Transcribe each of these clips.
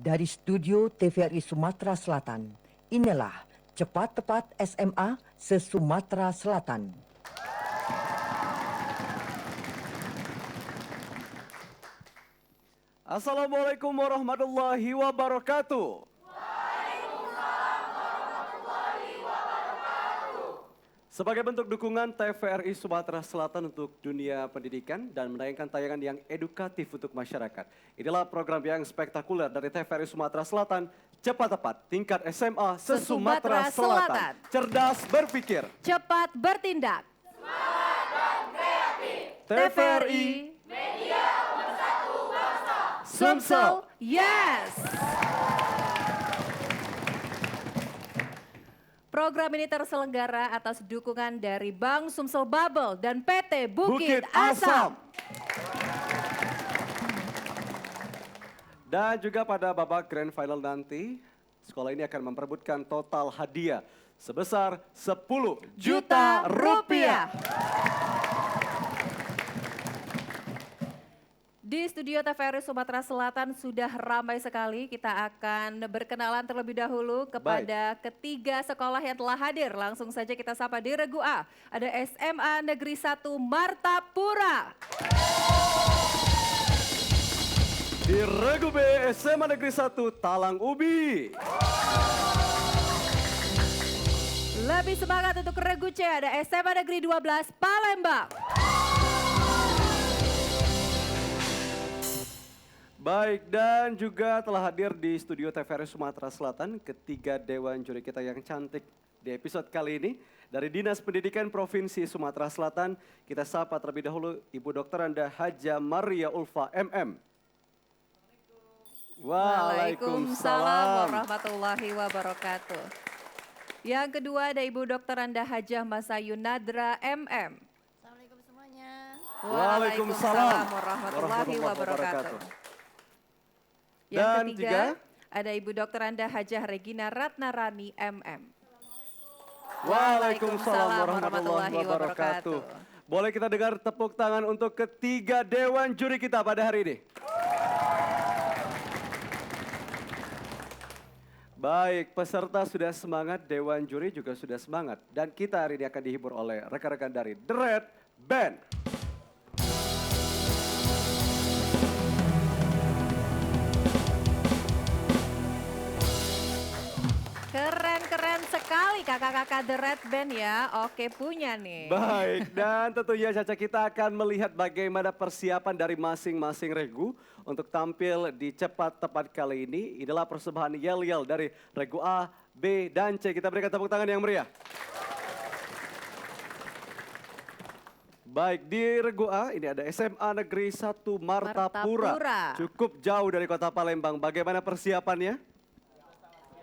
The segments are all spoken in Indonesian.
Dari studio TVRI Sumatera Selatan, inilah Cepat Tepat SMA se-Sumatera Selatan. Assalamualaikum warahmatullahi wabarakatuh. Sebagai bentuk dukungan TVRI Sumatera Selatan untuk dunia pendidikan dan menayangkan tayangan yang edukatif untuk masyarakat. Inilah program yang spektakuler dari TVRI Sumatera Selatan, Cepat Tepat, tingkat SMA se-Sumatera Selatan. Cerdas berpikir, cepat bertindak, semangat dan kreatif. TVRI, media pemersatu bangsa. Sumsel, yes! Program ini terselenggara atas dukungan dari Bank Sumsel Bubble dan PT Bukit Asam. Dan juga pada babak grand final nanti, sekolah ini akan memperebutkan total hadiah sebesar 10 juta rupiah. Di studio TVRI Sumatera Selatan sudah ramai sekali. Kita akan berkenalan terlebih dahulu kepada ketiga sekolah yang telah hadir. Langsung saja kita sapa di Regu A. Ada SMA Negeri 1 Martapura. Di Regu B, SMA Negeri 1 Talang Ubi. Lebih semangat untuk Regu C, ada SMA Negeri 12 Palembang. Baik, dan juga telah hadir di studio TVRI Sumatera Selatan ketiga dewan juri kita yang cantik di episode kali ini. Dari Dinas Pendidikan Provinsi Sumatera Selatan, kita sapa terlebih dahulu Ibu Dr. Anda Haja Maria Ulfa MM. Waalaikumsalam warahmatullahi wabarakatuh. Yang kedua ada Ibu Dr. Anda Hajah Masayun Nadra MM. Assalamualaikum semuanya. Waalaikumsalam warahmatullahi wabarakatuh. Yang ketiga ada Ibu Dr. Anda Hajah Regina Ratnarani MM. Waalaikumsalam warahmatullahi wabarakatuh. Boleh kita dengar tepuk tangan untuk ketiga dewan juri kita pada hari ini. Baik, peserta sudah semangat, dewan juri juga sudah semangat. Dan kita hari ini akan dihibur oleh rekan-rekan dari The Red Band. Keren-keren sekali kakak-kakak The Red Band ya. Oke, punya nih. Baik, dan tentunya Caca kita akan melihat bagaimana persiapan dari masing-masing regu untuk tampil di Cepat Tepat kali ini. Inilah persembahan yel-yel dari regu A, B, dan C. Kita berikan tepuk tangan yang meriah. Baik, di regu A ini ada SMA Negeri 1 Martapura. Cukup jauh dari kota Palembang. Bagaimana persiapannya?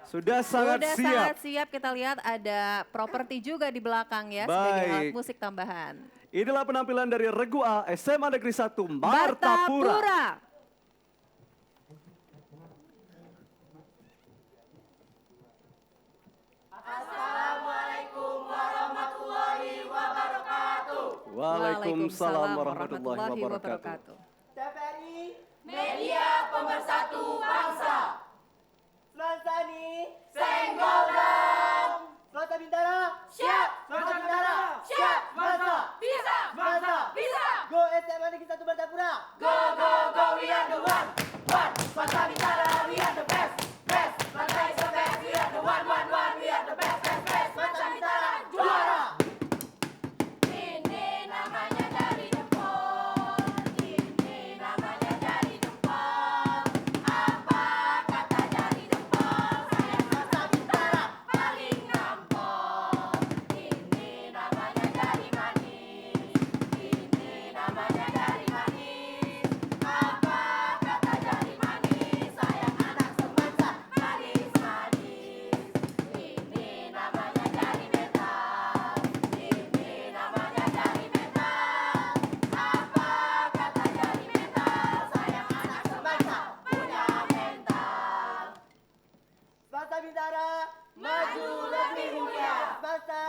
Sudah sangat siap. Kita lihat ada properti juga di belakang ya sebagai alat musik tambahan. Inilah penampilan dari regu A SMA Negeri 1 Martapura. Assalamualaikum warahmatullahi wabarakatuh. Waalaikumsalam warahmatullahi wabarakatuh. TVRI, media pemersatu bangsa. Selansani, senggol dong. Selasa Bintara, siap. Selasa Bintara, siap. Bangsa, bisa. Bangsa, bisa. Go SMA Negeri 1 Martapura. Go, go, go, we are the one. Selasa Bintara, we are the best. Selasa is the best, we are the one. We are the best. Selasa Bintara, juara. Ini namanya dari jempol. Ini namanya dari jempol. Apa kata dari jempol? Saya Selasa Bintara paling nampol. Ini namanya dari manis. Ini namanya dari manis. Apa kata dari manis? Sayang anak semansa manis-manis. Ini namanya dari metal. Ini namanya dari metal. Apa kata dari metal? Sayang anak semansa punya mental. Selasa Bintara, maju lebih mulia. Selasa,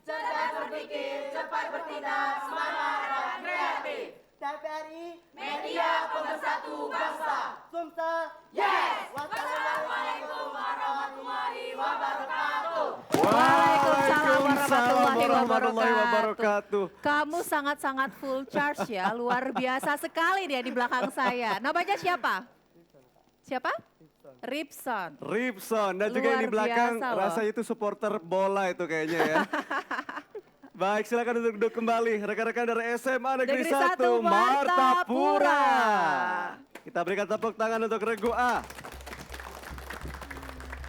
cerdas berpikir, cepat bertindak, semangat dan kreatif. TVRI, media pemersatu bangsa. Sumsel, yes. Wassalamualaikum Waalaikumsalam warahmatullahi warahmatullahi wabarakatuh. wabarakatuh. Kamu sangat-sangat full charge ya, luar biasa sekali dia di belakang saya. Namanya siapa? Siapa? Ripson. Ripson dan juga yang di Luar belakang biasa loh. rasanya itu supporter bola itu kayaknya ya. Baik, silakan untuk duduk kembali rekan-rekan dari SMA Negeri Negeri 1 1 Martapura. Kita berikan tepuk tangan untuk Regu A.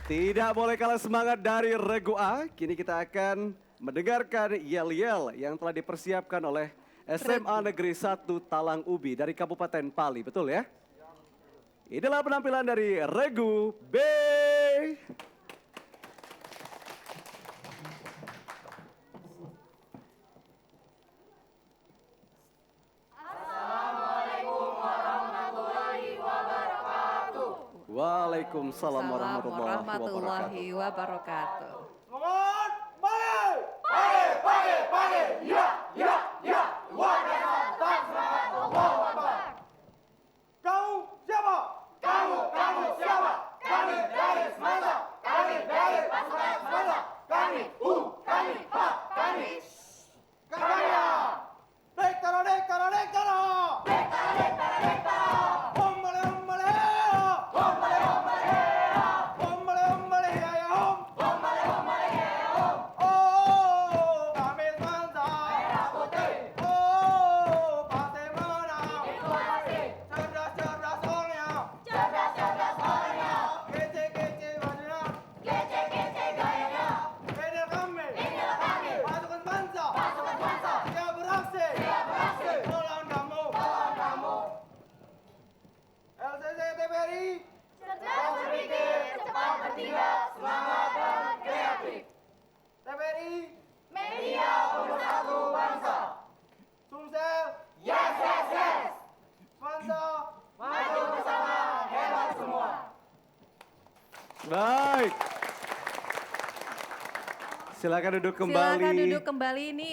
Tidak boleh kalah semangat dari Regu A. Kini kita akan mendengarkan yel-yel yang telah dipersiapkan oleh SMA Negeri 1 Talang Ubi dari Kabupaten Pali. Betul ya? Inilah penampilan dari Regu B. Waalaikumsalam warahmatullahi wabarakatuh. warahmatullahi wabarakatuh. Semangat, balik! Balik, balik, balik! Ya, ya, ya! Luar biasa, tak semangat, Allahu Akbar! Kamu siapa? Kamu siapa? Kami dari Semasa, kami dari pasukan Semasa, kami kami kami Karya! Dektara, dektara, dektara! Dektara, dektara, dektara! Ombale, ombale, ombale, ombale, ombale, ombale, ya om! Ombale, ombale, ya om! Oh, kami Semasa! Merah putih! Oh, partai mana? Inovasi! Cerdas, cerdas orangnya! Cerdas, cerdas orangnya! Kece, kece bajunya! Kece, kece gayanya! Inilah kami! Inilah kami! Pasukan bangsa! Pasukan bangsa! Siap beraksi! Siap beraksi! Melawan kamu! Melawan kamu! LCC TVRI! Cerdas berpikir, cepat bertindak, semangat dan kreatif! TVRI! Media pemersatu bangsa! Sumsel! Yes, yes, yes! Bangsa! Maju bersama, hebat semua! Baik. Silakan duduk kembali. Silakan duduk kembali. Ini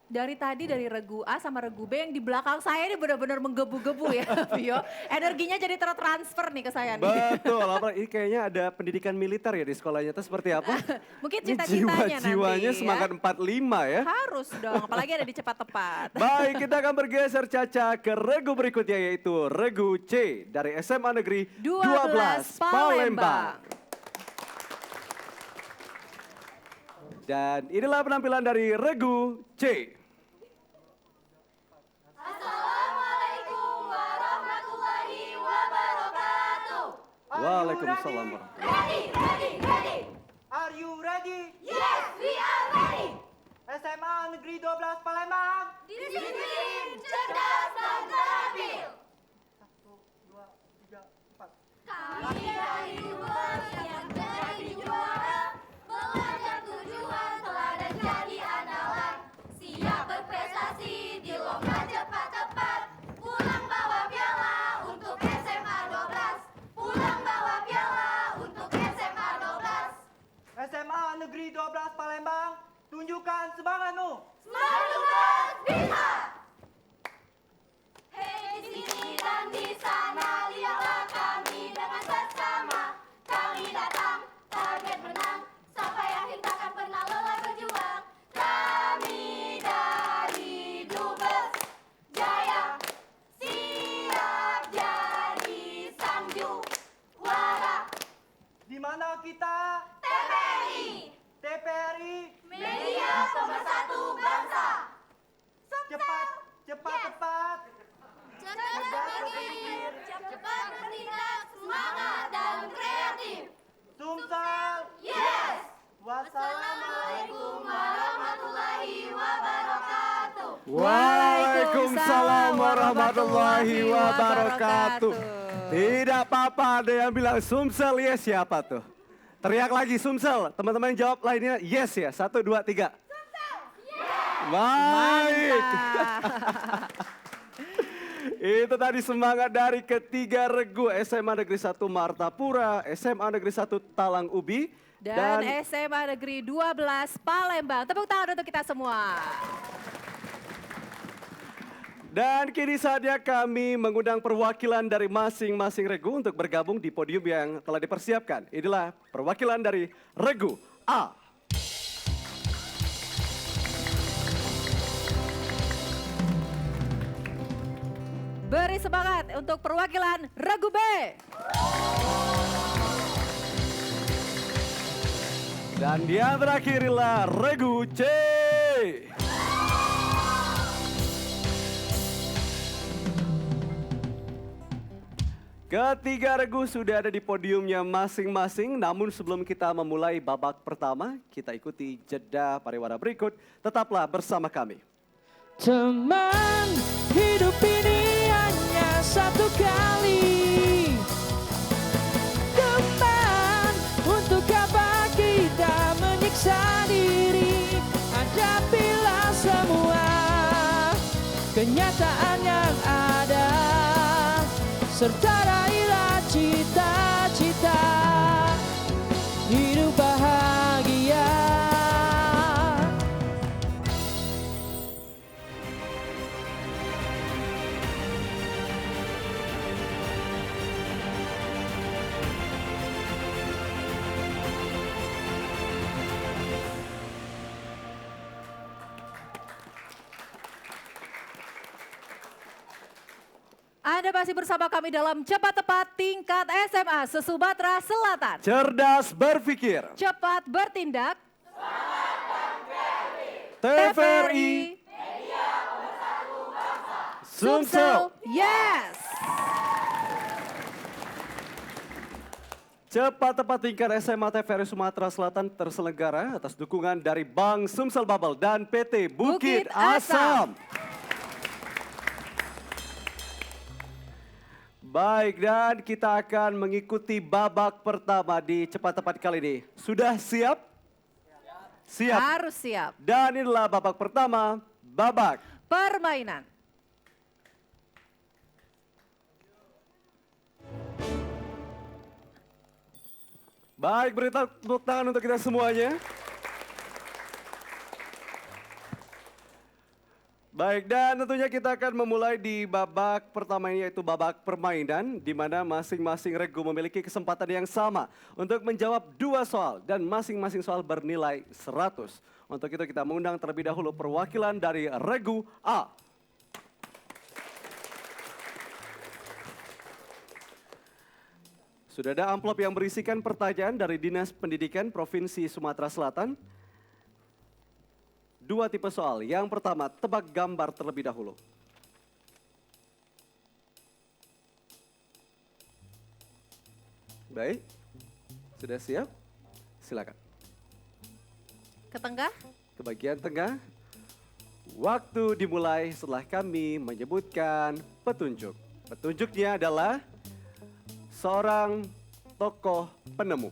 dari tadi dari Regu A sama Regu B yang di belakang saya ini benar-benar menggebu-gebu ya, Vio. Energinya jadi tertransfer nih ke saya nih. Betul, apalagi ini kayaknya ada pendidikan militer ya di sekolahnya. Itu seperti apa? Mungkin Ini cita-citanya nanti jiwa-jiwanya ya. semangat 45 ya. Harus dong, apalagi ada di cepat tepat. Baik, kita akan bergeser Caca ke regu berikutnya yaitu regu C dari SMA Negeri 12 Palembang. Dan inilah penampilan dari regu C. Assalamualaikum warahmatullahi wabarakatuh. Waalaikumsalam warahmatullahi Ready, ready, ready. Are you ready? Yes, we are ready. SMA Negeri 12 Palembang. Disiplin, cerdas dan terampil. 1, 2, 3, 4. Kami dari Dubes yang jadi juara, mengejar tujuan teladan jadi andalan. Siap berprestasi di lomba cepat-cepat. Pulang bawa piala untuk SMA 12. Pulang bawa piala untuk SMA 12. SMA Negeri 12 Palembang, tunjukkan semangatmu. Semangat bisa. Hei di sini dan di sana, lihatlah kami dengan seksama. Kami datang, target menang, sampai akhir takkan pernah lelah berjuang. Kami dari Dubes Jaya, siap jadi sang juara. Di mana kita? TPRI, TPRI. media pemersatu bangsa. Cepat, cepat, cepat. Cerdas berpikir, cepat bertindak, semangat dan kreatif. Sumsel. Yes! Wassalamualaikum. warahmatullahi wabarakatuh. Waalaikumsalam warahmatullahi wabarakatuh. wabarakatuh. Tidak apa-apa, ada yang bilang Sumsel yes, siapa tuh? Teriak lagi Sumsel, teman-teman yang jawab lainnya yes ya, 1, 2, 3. Baik. Itu tadi semangat dari ketiga regu SMA Negeri 1 Martapura, SMA Negeri 1 Talang Ubi, Dan SMA Negeri 12 Palembang. Tepuk tangan untuk kita semua. Dan kini saatnya kami mengundang perwakilan dari masing-masing regu untuk bergabung di podium yang telah dipersiapkan. Inilah perwakilan dari regu A. Beri semangat untuk perwakilan regu B. Dan yang terakhir adalah regu C. Ketiga regu sudah ada di podiumnya masing-masing. Namun sebelum kita memulai babak pertama, kita ikuti jeda pariwara berikut. Tetaplah bersama kami. Teman, hidup ini hanya satu kali. Teman, untuk apa kita menyiksa diri? Hadapilah semua kenyataan yang ada, serta raihlah cita-cita hidup bahagia. Anda masih bersama kami dalam Cepat Tepat tingkat SMA se-Sumatera Selatan. Cerdas berpikir. Cepat bertindak. TVRI Sumsel. Yes. Cepat Tepat tingkat SMA TVRI Sumatera Selatan terselenggara atas dukungan dari Bank Sumsel Bubble dan PT Bukit Bukit Asam. Asam. Baik, dan kita akan mengikuti babak pertama di Cepat Tepat kali ini. Sudah siap? Siap. Harus siap. Dan inilah babak pertama, babak Permainan. Baik, beri tepuk tangan untuk kita semuanya. Baik, dan tentunya kita akan memulai di babak pertama ini, yaitu babak permainan, di mana masing-masing regu memiliki kesempatan yang sama untuk menjawab 2 soal dan masing-masing soal bernilai 100. Untuk itu kita mengundang terlebih dahulu perwakilan dari regu A. Sudah ada amplop yang berisikan pertanyaan dari Dinas Pendidikan Provinsi Sumatera Selatan. 2 tipe soal. Yang pertama, tebak gambar terlebih dahulu. Baik, sudah siap? Silakan. Ke tengah. Ke bagian tengah. Waktu dimulai setelah kami menyebutkan petunjuk. Petunjuknya adalah seorang tokoh penemu.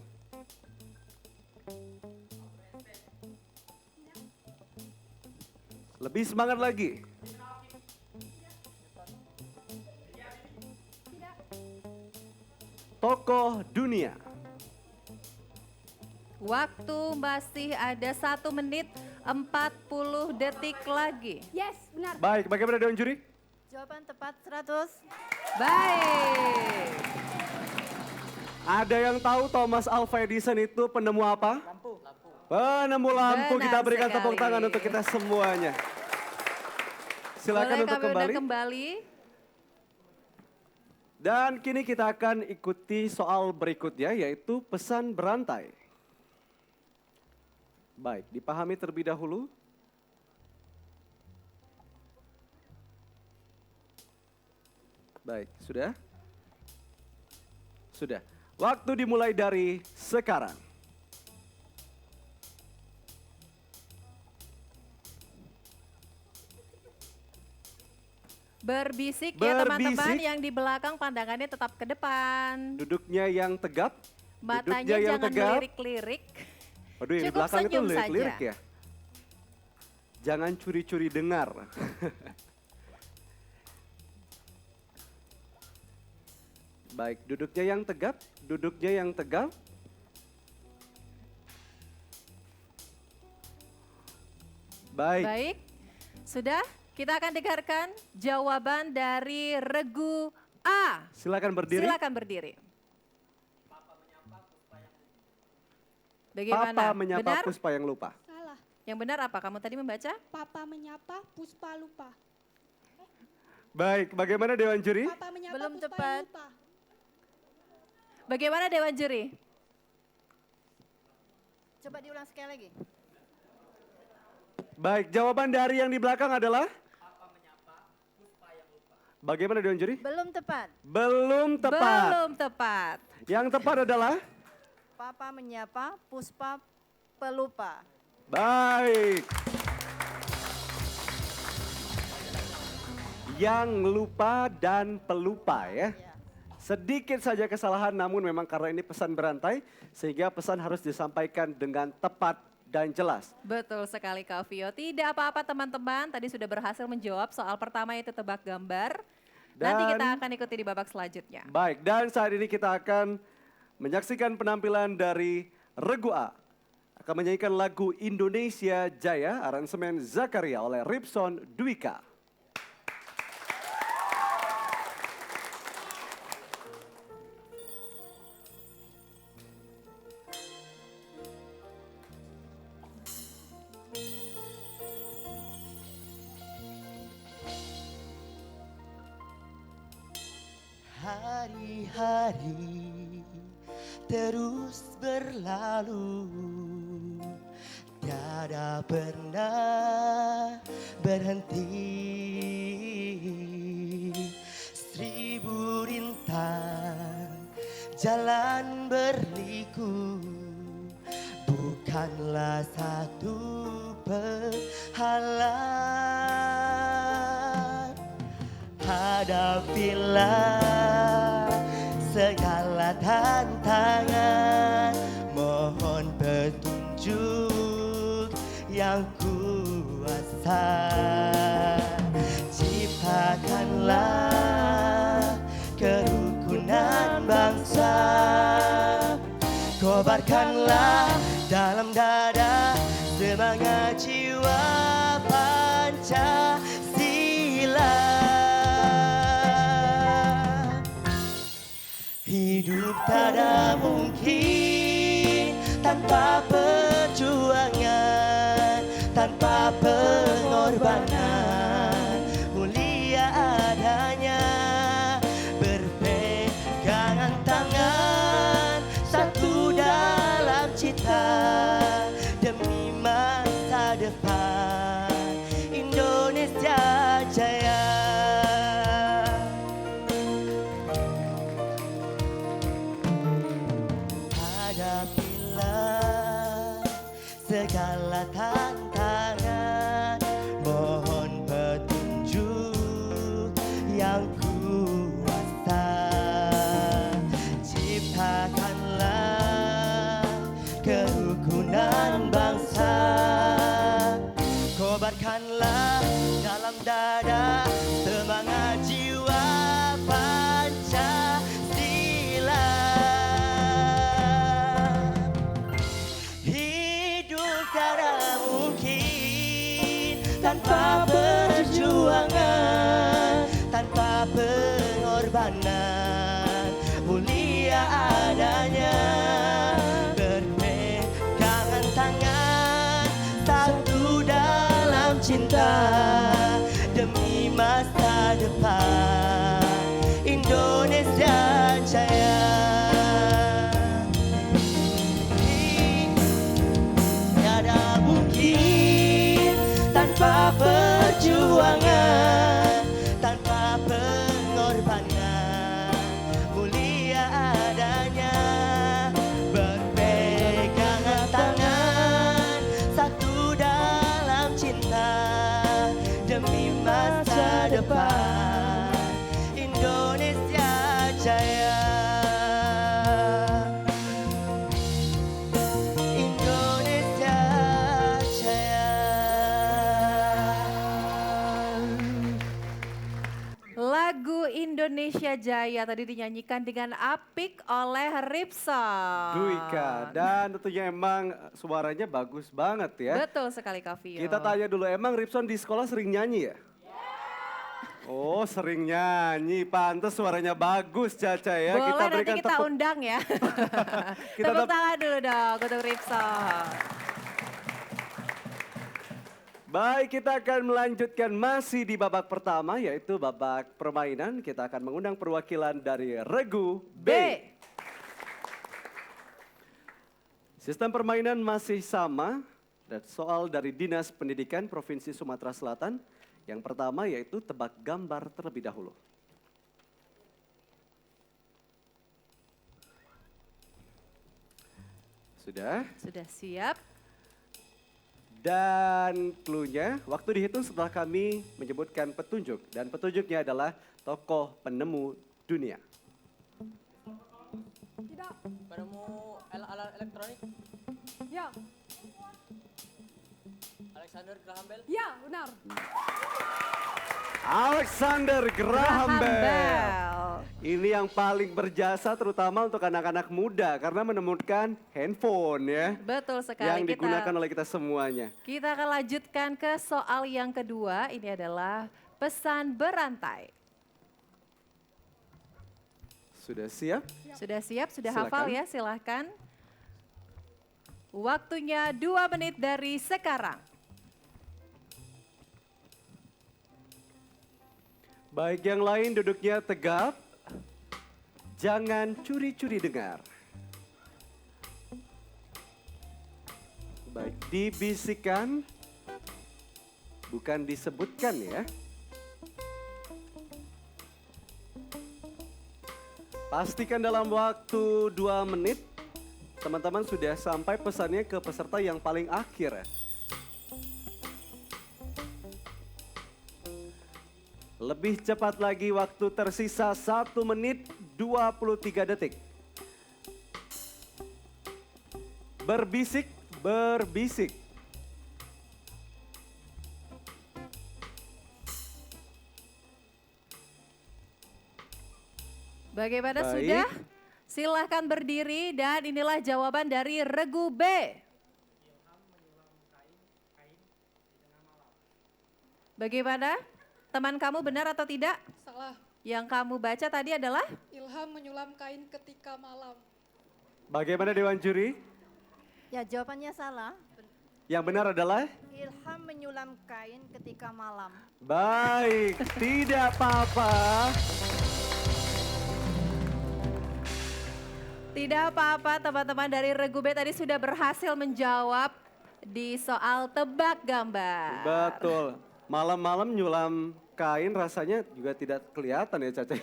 Lebih semangat lagi. Tokoh dunia. Waktu masih ada 1 menit 40 detik lagi. Yes, benar. Baik, bagaimana Dewan Juri? Jawaban tepat 100. Baik. Ada yang tahu Thomas Alva Edison itu penemu apa? Lampu. Penemu lampu. Benar Kita berikan sekali. tepuk tangan untuk kita semuanya. Silakan Boleh untuk kami undang kembali. kembali. Dan kini kita akan ikuti soal berikutnya, yaitu pesan berantai. Baik, dipahami terlebih dahulu. Baik, sudah? Sudah. Waktu dimulai dari sekarang. Berbisik ya teman-teman, Berbisik. yang di belakang pandangannya tetap ke depan. Duduknya yang tegap. Matanya Duduknya yang jangan tegap. melirik-lirik. Waduh, yang di Cukup belakang itu senyum lirik-lirik saja. ya. Jangan curi-curi dengar. Baik, duduknya yang tegap, duduknya yang tegap. Baik, Baik, sudah kita akan dengarkan jawaban dari regu A. silakan berdiri. Silakan berdiri. Bagaimana? Papa menyapa Benar? Puspa yang lupa. Salah. Yang benar apa? Kamu tadi membaca? Papa menyapa, Puspa lupa. Baik, bagaimana Dewan Juri? Belum tepat. Bagaimana Dewan Juri? Coba diulang sekali lagi. Baik, jawaban dari yang di belakang adalah? Bagaimana Dewan Juri? Belum tepat. Belum tepat. Belum tepat. Yang tepat adalah? Papa menyapa, Puspa pelupa. Baik. Yang lupa dan pelupa ya. Sedikit saja kesalahan namun memang karena ini pesan berantai sehingga pesan harus disampaikan dengan tepat dan jelas. Betul sekali Kak Vio. Tidak apa-apa teman-teman, tadi sudah berhasil menjawab soal pertama yaitu tebak gambar. Nanti kita akan ikuti di babak selanjutnya. Baik, dan saat ini kita akan menyaksikan penampilan dari Regu A. Akan menyanyikan lagu Indonesia Jaya, aransemen Zakaria oleh Ripson Dwika. Hari-hari terus berlalu, tiada pernah berhenti. Seribu rintang jalan berliku, bukanlah satu penghalang. Hadapilah segala tantangan, mohon petunjuk yang kuasa. Ciptakanlah kerukunan bangsa, kobarkanlah dalam dada semangat jiwa Pancasila. Hidup tak mungkin tanpa perjuangan, tanpa pengorbanan. Mulia adanya berpegangan tangan, satu dalam cita demi masa depan Indonesia Jaya. Hadapilah segala tantangan, mohon petunjuk yang kuasa. Ciptakanlah kerukunan bangsa, kobarkanlah dalam dada semangat jiwa Pancasila. Hidup tak mungkin tanpa perjuangan, tanpa pengorbanan. Mulia adanya berpegangan tangan, satu dalam cinta demi masa depan Indonesia Jaya. Tiada mungkin tanpa perjuangan, tanpa pengorbanan. Mulia adanya berpegangan tangan, satu dalam cinta demi masa depan Indonesia Jaya. Indonesia Jaya. Lagu Indonesia Jaya tadi dinyanyikan dengan apik oleh Ripson. Dwika, dan tentunya emang suaranya bagus banget ya. Betul sekali Kak Vio. Kita tanya dulu, emang Ripson di sekolah sering nyanyi ya? Oh sering nyanyi, pantes suaranya bagus Caca ya. Boleh Kita nanti berikan kita tepuk. undang ya. Kita Tepuk tep- tangan dulu dong untuk Ripson. Baik, kita akan melanjutkan masih di babak pertama, yaitu babak permainan. Kita akan mengundang perwakilan dari Regu B. Sistem permainan masih sama, dan soal dari Dinas Pendidikan Provinsi Sumatera Selatan. Yang pertama yaitu tebak gambar terlebih dahulu. Sudah? Sudah siap? Dan cluenya, waktu dihitung setelah kami menyebutkan petunjuk. Dan petunjuknya adalah tokoh penemu dunia. Tidak. Penemu alat elektronik. Ya, Alexander Graham Bell. ya benar. Alexander Graham Bell. Bell. Ini yang paling berjasa terutama untuk anak-anak muda. Karena menemukan handphone ya. Betul sekali. Yang digunakan oleh kita semuanya. Kita akan lanjutkan ke soal yang kedua. Ini adalah pesan berantai. Sudah siap? Sudah siap? Sudah Silakan. hafal ya? Silahkan. Waktunya 2 menit dari sekarang. Baik, yang lain duduknya tegap. Jangan curi-curi dengar. Baik, dibisikkan. Bukan disebutkan ya. Pastikan dalam waktu 2 menit. Teman-teman sudah sampai pesannya ke peserta yang paling akhir ya. Lebih cepat lagi, waktu tersisa 1 menit 23 detik. Berbisik, berbisik. Bagaimana Baik. sudah? Silahkan berdiri dan inilah jawaban dari Regu B. Bagaimana? Teman kamu benar atau tidak? Salah. Yang kamu baca tadi adalah? Ilham menyulam kain ketika malam. Bagaimana Dewan Juri? Ya jawabannya salah. Yang benar adalah? Ilham menyulam kain ketika malam. Baik, tidak apa-apa. Tidak apa-apa, teman-teman dari Regu B tadi sudah berhasil menjawab di soal tebak gambar. Betul. Malam-malam nyulam kain rasanya juga tidak kelihatan ya Caca.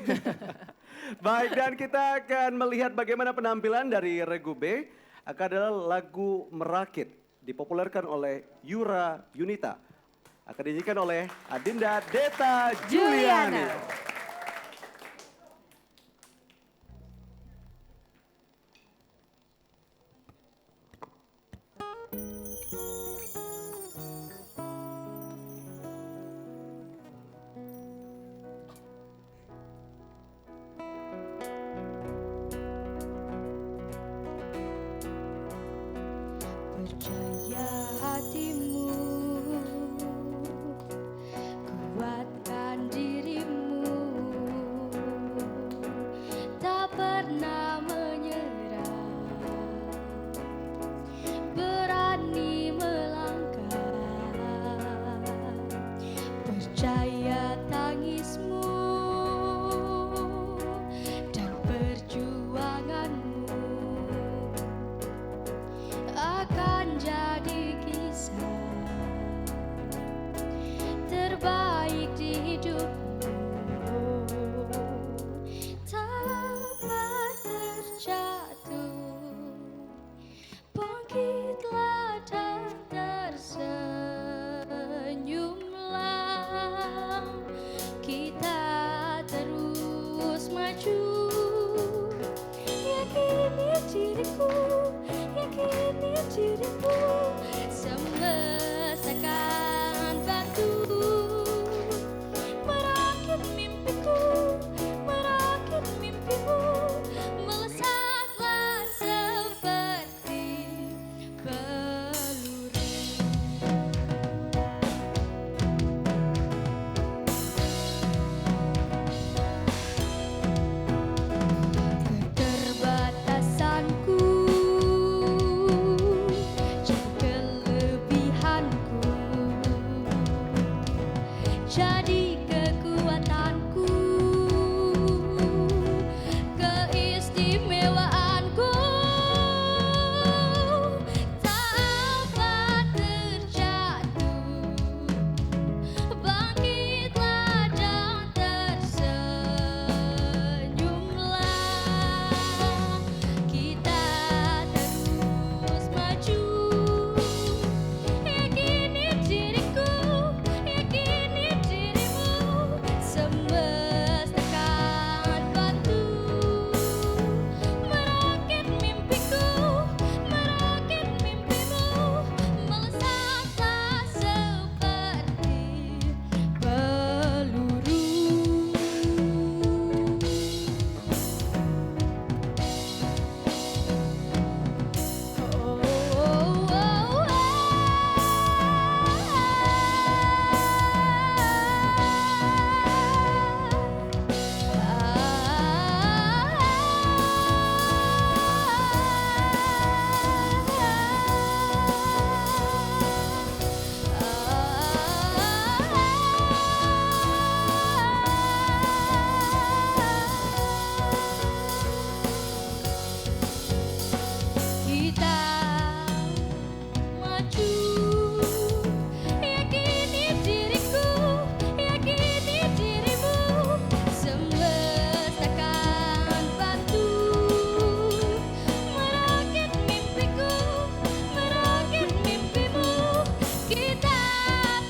Baik, dan kita akan melihat bagaimana penampilan dari Regu B. Akan adalah lagu Merakit. Dipopulerkan oleh Yura Yunita. Akan dinyanyikan oleh Adinda Deta Juliani. Percaya hatimu, kuatkan dirimu. jadi kekuatanku, keistimewaanku. Tak apa terjatuh, bangkitlah dan tersenyumlah. Kita terus maju. Yakini diriku, yakini dirimu, semesta akan bantu merakit mimpiku, merakit mimpimu, melesatlah seperti peluru. Kita maju, yakini diriku, yakini dirimu, semesta akan bantu merakit mimpiku, merakit mimpimu. Kita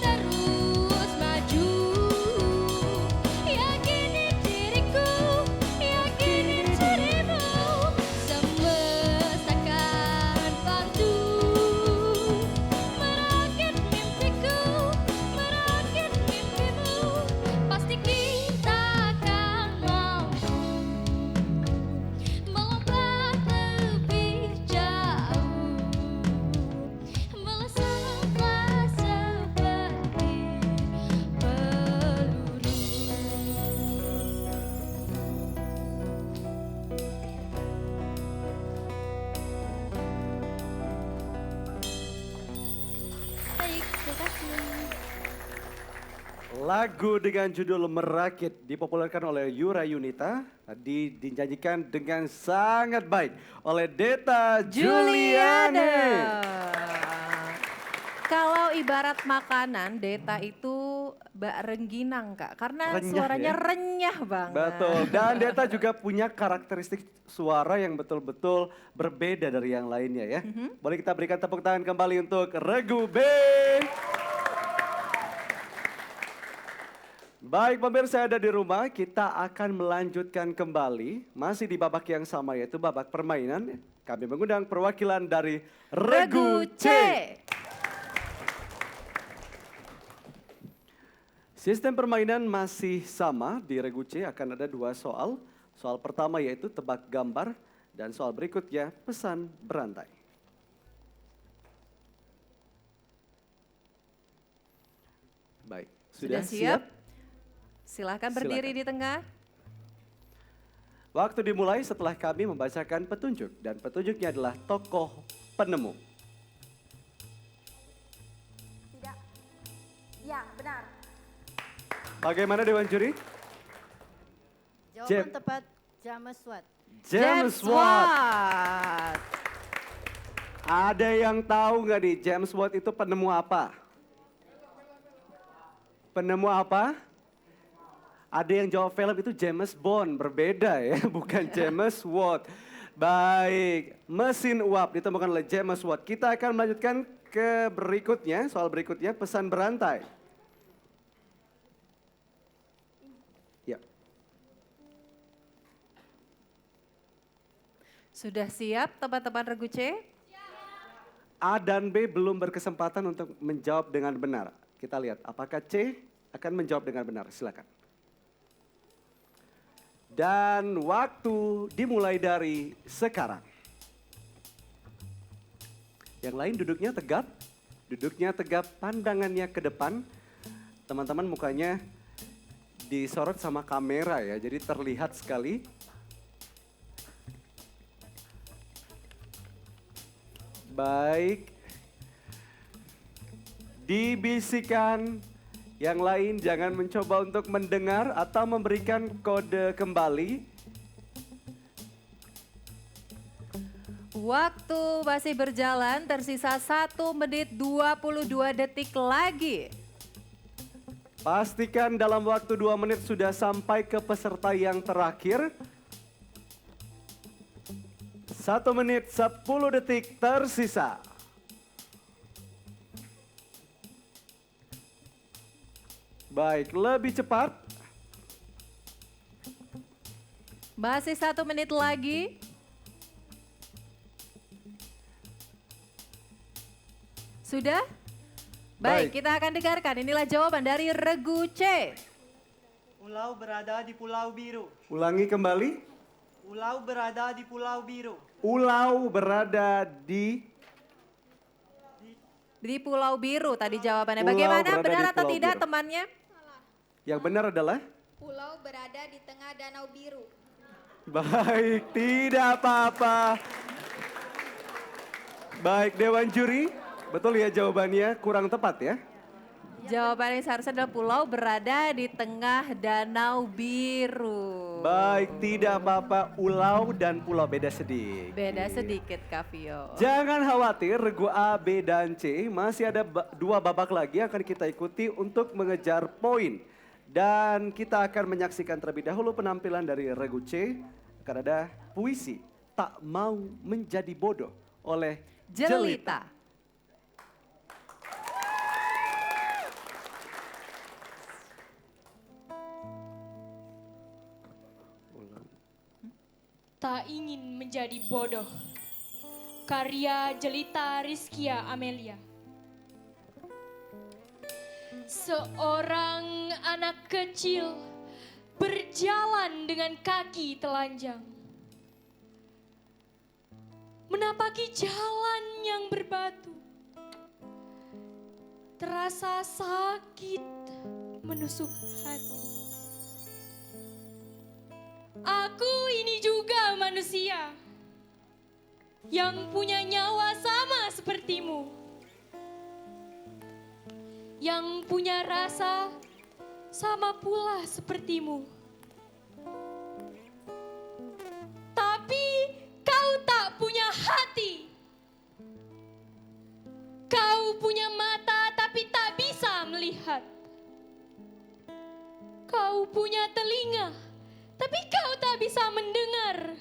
terus maju, yakini diriku, yakini dirimu, semesta akan bantu merakit mimpiku, merakit mimpimu. Pasti kita akan mampu melompat lebih jauh, melesatlah seperti peluru. Baik, terima kasih. Lagu dengan judul Merakit dipopulerkan oleh Yura Yunita, dinyanyikan dengan sangat baik oleh Deta Juliane. Kalau ibarat makanan, Deta itu bak rengginang Kak, karena Renyah suaranya ya? renyah banget. Betul, dan Deta juga punya karakteristik suara yang betul-betul berbeda dari yang lainnya ya. Boleh kita berikan tepuk tangan kembali untuk Regu B. Baik pemirsa yang ada di rumah, kita akan melanjutkan kembali masih di babak yang sama yaitu babak permainan. Kami mengundang perwakilan dari Regu C. Sistem permainan masih sama di Regu C, akan ada 2 soal. Soal pertama yaitu tebak gambar dan soal berikutnya pesan berantai. Baik, sudah siap? Silahkan berdiri Silakan. di tengah. Waktu dimulai setelah kami membacakan petunjuk dan petunjuknya adalah tokoh penemu. Tidak. Ya, benar. Bagaimana Dewan Juri? Jawaban tepat James Watt. James Watt. Watt. Ada yang tahu nggak nih James Watt itu penemu apa? Penemu apa? Ada yang jawab film itu James Bond, berbeda ya, bukan James Watt. Baik, mesin uap ditemukan oleh James Watt. Kita akan melanjutkan ke berikutnya, soal berikutnya pesan berantai. Ya. Sudah siap teman-teman Regu C? A dan B belum berkesempatan untuk menjawab dengan benar. Kita lihat apakah C akan menjawab dengan benar. Silakan. Dan waktu dimulai dari sekarang. Yang lain duduknya tegap, pandangannya ke depan. Teman-teman mukanya disorot sama kamera ya, jadi terlihat sekali. Baik. Dibisikkan Yang lain jangan mencoba untuk mendengar atau memberikan kode kembali. Waktu masih berjalan, tersisa 1 menit 22 detik lagi. Pastikan dalam waktu 2 menit sudah sampai ke peserta yang terakhir. 1 menit 10 detik tersisa. Baik, lebih cepat. Masih 1 menit lagi. Sudah? Baik, Baik. kita akan dengarkan. Inilah jawaban dari regu C. Pulau berada di Pulau Biru. Ulangi kembali. Pulau berada di Pulau Biru. Pulau berada di Pulau Biru tadi jawabannya. Pulau Bagaimana, berada benar di atau Pulau tidak Biru. temannya? yang benar adalah Pulau berada di tengah Danau Biru. baik, tidak apa-apa. Baik, Dewan Juri, betul ya jawabannya, kurang tepat ya. Jawabannya seharusnya adalah pulau berada di tengah Danau Biru. Baik, tidak apa-apa, ulau dan pulau beda sedikit. Beda sedikit, Kak Vio. Jangan khawatir, regu A, B, dan C masih ada 2 babak lagi yang akan kita ikuti untuk mengejar poin. Dan kita akan menyaksikan terlebih dahulu penampilan dari regu C. Akan ada puisi Tak Mau Menjadi Bodoh oleh Jelita. Tak ingin menjadi bodoh. Karya Jelita Rizkia Amelia. Seorang anak kecil berjalan dengan kaki telanjang. Menapaki jalan yang berbatu. Terasa sakit menusuk hati. Aku ini juga manusia yang punya nyawa sama sepertimu. Yang punya rasa sama pula sepertimu. Tapi kau tak punya hati. Kau punya mata tapi tak bisa melihat. Kau punya telinga tapi kau tak bisa mendengar.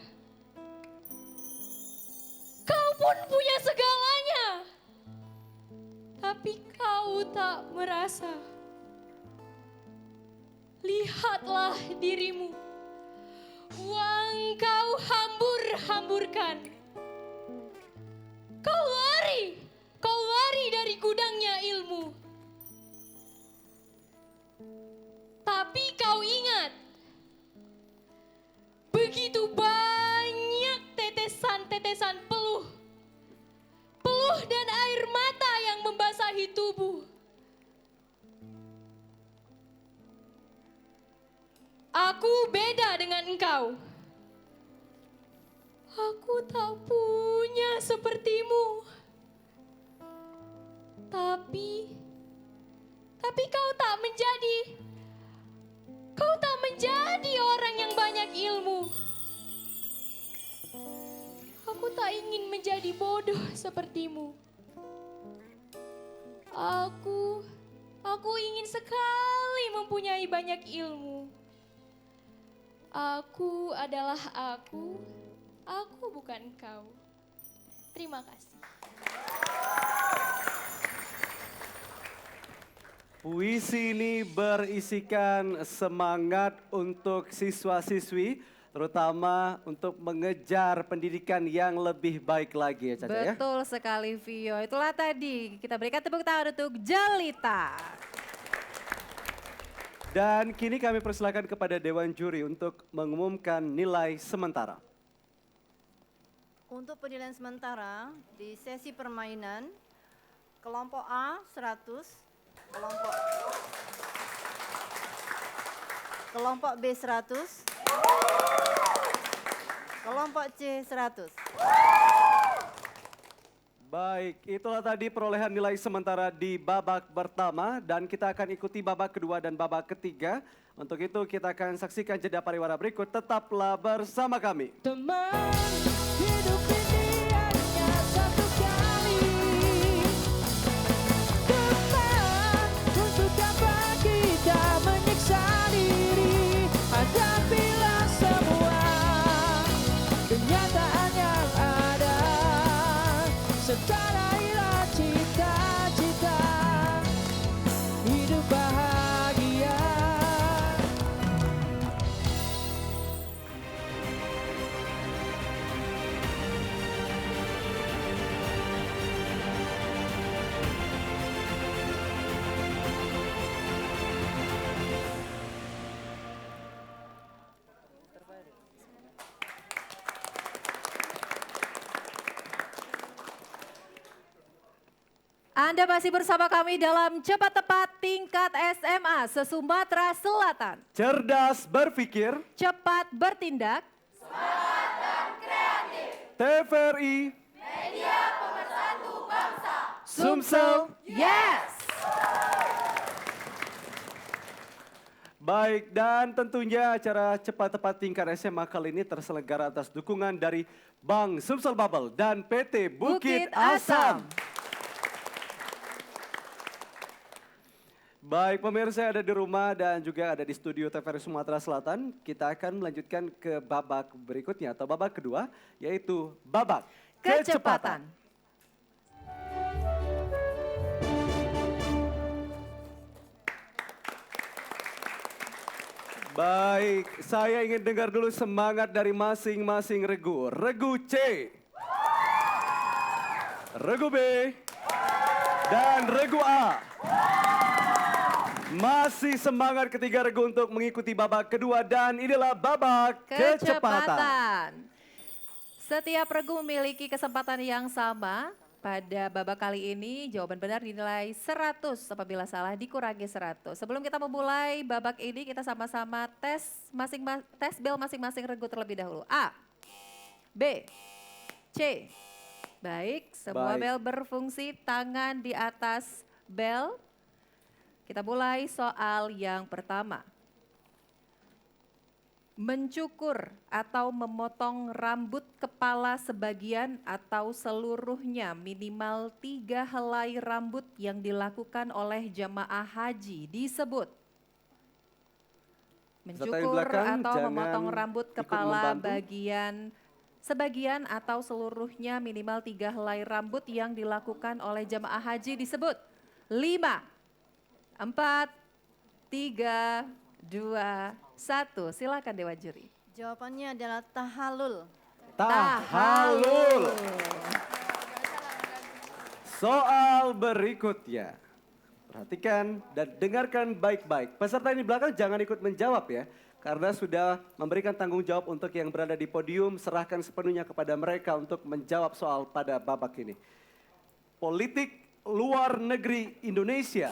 Kau pun punya segalanya, tapi kau tak merasa. Lihatlah dirimu, uang kau hambur-hamburkan. Kau lari dari gudangnya ilmu. Tapi kau ingat, begitu banyak tetesan-tetesan peluh dan air mata yang membasahi tubuh. Aku beda dengan engkau. Aku tak punya sepertimu. Tapi kau tak menjadi orang yang banyak ilmu. Aku tak ingin menjadi bodoh sepertimu. Aku ingin sekali mempunyai banyak ilmu. Aku adalah aku bukan kau. Terima kasih. Puisi ini berisikan semangat untuk siswa-siswi, terutama untuk mengejar pendidikan yang lebih baik lagi ya Caca ya. Betul sekali, Vio. Itulah tadi kita berikan tepuk tangan untuk Jelita. Dan kini kami persilakan kepada Dewan Juri untuk mengumumkan nilai sementara. Untuk penilaian sementara di sesi permainan, kelompok A 100, kelompok B 100, kelompok C 100. Baik, itulah tadi perolehan nilai sementara di babak pertama dan kita akan ikuti babak kedua dan babak ketiga. Untuk itu kita akan saksikan jeda pariwara berikut. Tetaplah bersama kami. Teman, hidup ini hanya satu kali. Teman, untuk apa kita menyiksa diri? Hadapilah semua kenyataan yang ada. Setarailah cita-cita hidup bahagia. Anda masih bersama kami dalam Cepat Tepat tingkat SMA se-Sumatera Selatan. Cerdas berpikir, Cepat bertindak. TVRI, Sumsel. Yes! Baik, dan tentunya acara Cepat Tepat tingkat SMA kali ini terselenggara atas dukungan dari Bank Sumsel Bubble dan PT Bukit Asam. Baik, pemirsa yang ada di rumah dan juga ada di studio TVRI Sumatera Selatan, kita akan melanjutkan ke babak berikutnya atau babak kedua, yaitu babak Kecepatan. Baik, saya ingin dengar dulu semangat dari masing-masing regu. Regu C, regu B, dan regu A. Masih semangat ketiga regu untuk mengikuti babak kedua dan inilah babak kecepatan. Setiap regu memiliki kesempatan yang sama. Pada babak kali ini jawaban benar dinilai 100, apabila salah dikurangi 100. Sebelum kita memulai babak ini kita sama-sama tes bel masing-masing regu terlebih dahulu. A, B, C. Baik, semua Baik. bel berfungsi, tangan di atas bel. Kita mulai soal yang pertama. Mencukur atau memotong rambut kepala sebagian atau seluruhnya minimal 3 helai rambut yang dilakukan oleh jamaah haji disebut. Peserta yang di Mencukur belakang, atau jangan memotong rambut ikut kepala membantu. sebagian atau seluruhnya minimal 3 helai rambut yang dilakukan oleh jamaah haji disebut. 5, 4, 3, 2, 1. Silakan Dewan Juri. Jawabannya adalah tahalul. Tahalul. Soal berikutnya. Perhatikan dan dengarkan baik-baik. Peserta yang di belakang jangan ikut menjawab ya. Karena sudah memberikan tanggung jawab untuk yang berada di podium. Serahkan sepenuhnya kepada mereka untuk menjawab soal pada babak ini. Politik luar negeri Indonesia.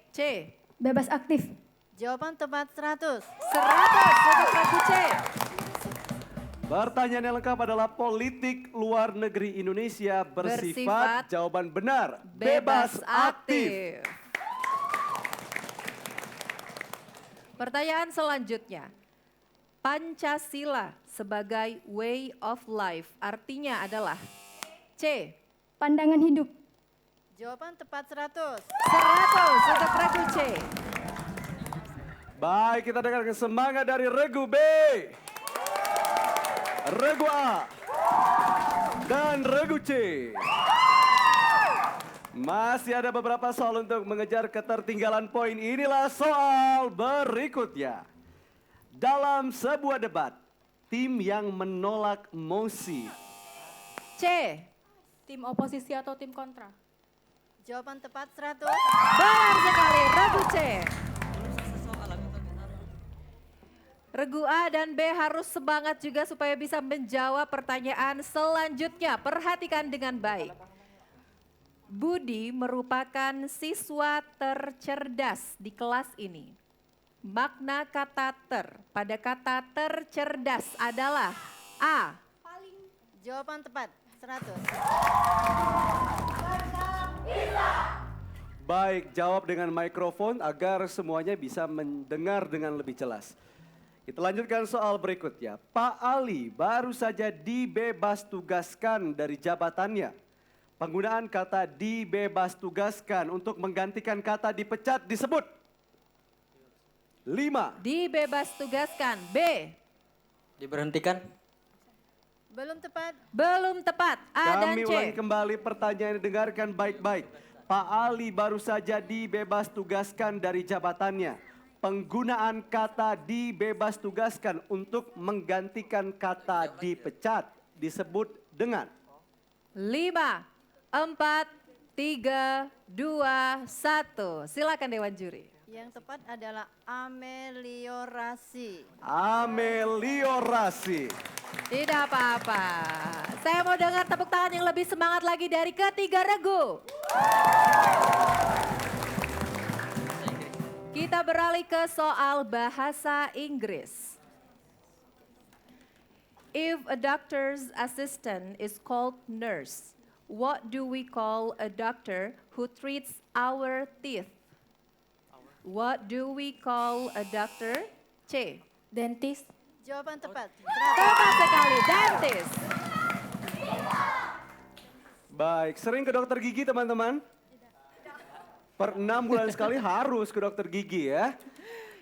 C. Bebas aktif. Jawaban tepat 100. 100 untuk regu C. Pertanyaan yang lengkap adalah politik luar negeri Indonesia bersifat Bersifat jawaban benar. Bebas aktif. Pertanyaan selanjutnya. Pancasila sebagai way of life artinya adalah C. Pandangan hidup. Jawaban tepat 100. 100 untuk regu C. Baik, kita dengarkan semangat dari regu B, regu A, dan regu C. Masih ada beberapa soal untuk mengejar ketertinggalan poin. Inilah soal berikutnya. Dalam sebuah debat, tim yang menolak mosi. C. Tim oposisi atau tim kontra? Jawaban tepat 100. Benar sekali, regu C. Regu A dan B harus semangat juga supaya bisa menjawab pertanyaan selanjutnya. Perhatikan dengan baik. Budi merupakan siswa tercerdas di kelas ini. Makna kata pada kata tercerdas adalah A. Jawaban tepat. 100. Baik, jawab dengan mikrofon agar semuanya bisa mendengar dengan lebih jelas. Kita lanjutkan soal berikutnya. Pak Ali baru saja dibebas tugaskan dari jabatannya. Penggunaan kata dibebas tugaskan untuk menggantikan kata dipecat disebut. 5, Dibebas tugaskan. B. Diberhentikan. Belum tepat. Belum tepat. A dan kami C. ulangi kembali pertanyaan, dengarkan baik-baik. Pak Ali baru saja dibebas tugaskan dari jabatannya. Penggunaan kata dibebas tugaskan untuk menggantikan kata dipecat disebut dengan 5, 4, 3, 2, 1. Silakan Dewan Juri. Yang tepat adalah ameliorasi. ameliorasi. Tidak apa-apa. Saya mau dengar tepuk tangan yang lebih semangat lagi dari ketiga regu. Kita beralih ke soal bahasa Inggris. If a doctor's assistant is called nurse, what do we call a doctor who treats our teeth? What do we call a doctor? C. Dentist. Jawaban tepat. Tepat sekali, dentist. Baik, sering ke dokter gigi teman-teman? Per 6 bulan sekali harus ke dokter gigi ya.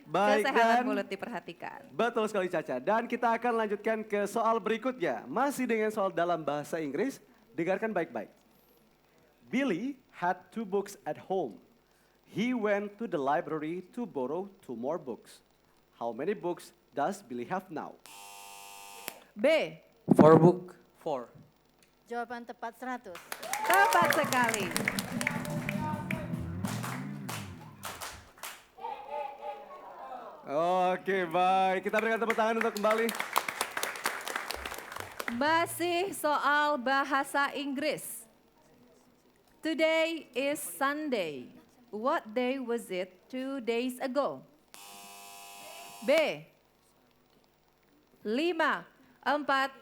Baik, Kesehatan dan mulut diperhatikan. betul sekali Caca. Dan kita akan lanjutkan ke soal berikutnya. Masih dengan soal dalam bahasa Inggris, dengarkan baik-baik. Billy had 2 books at home. He went to the library to borrow 2 more books. How many books does Billy have now? B. 4 book. 4. Jawaban tepat 100. Tepat sekali. Oke, baik. Kita berikan tepuk tangan untuk kembali. Masih soal bahasa Inggris. Today is Sunday. What day was it 2 days ago? B. 5, 4,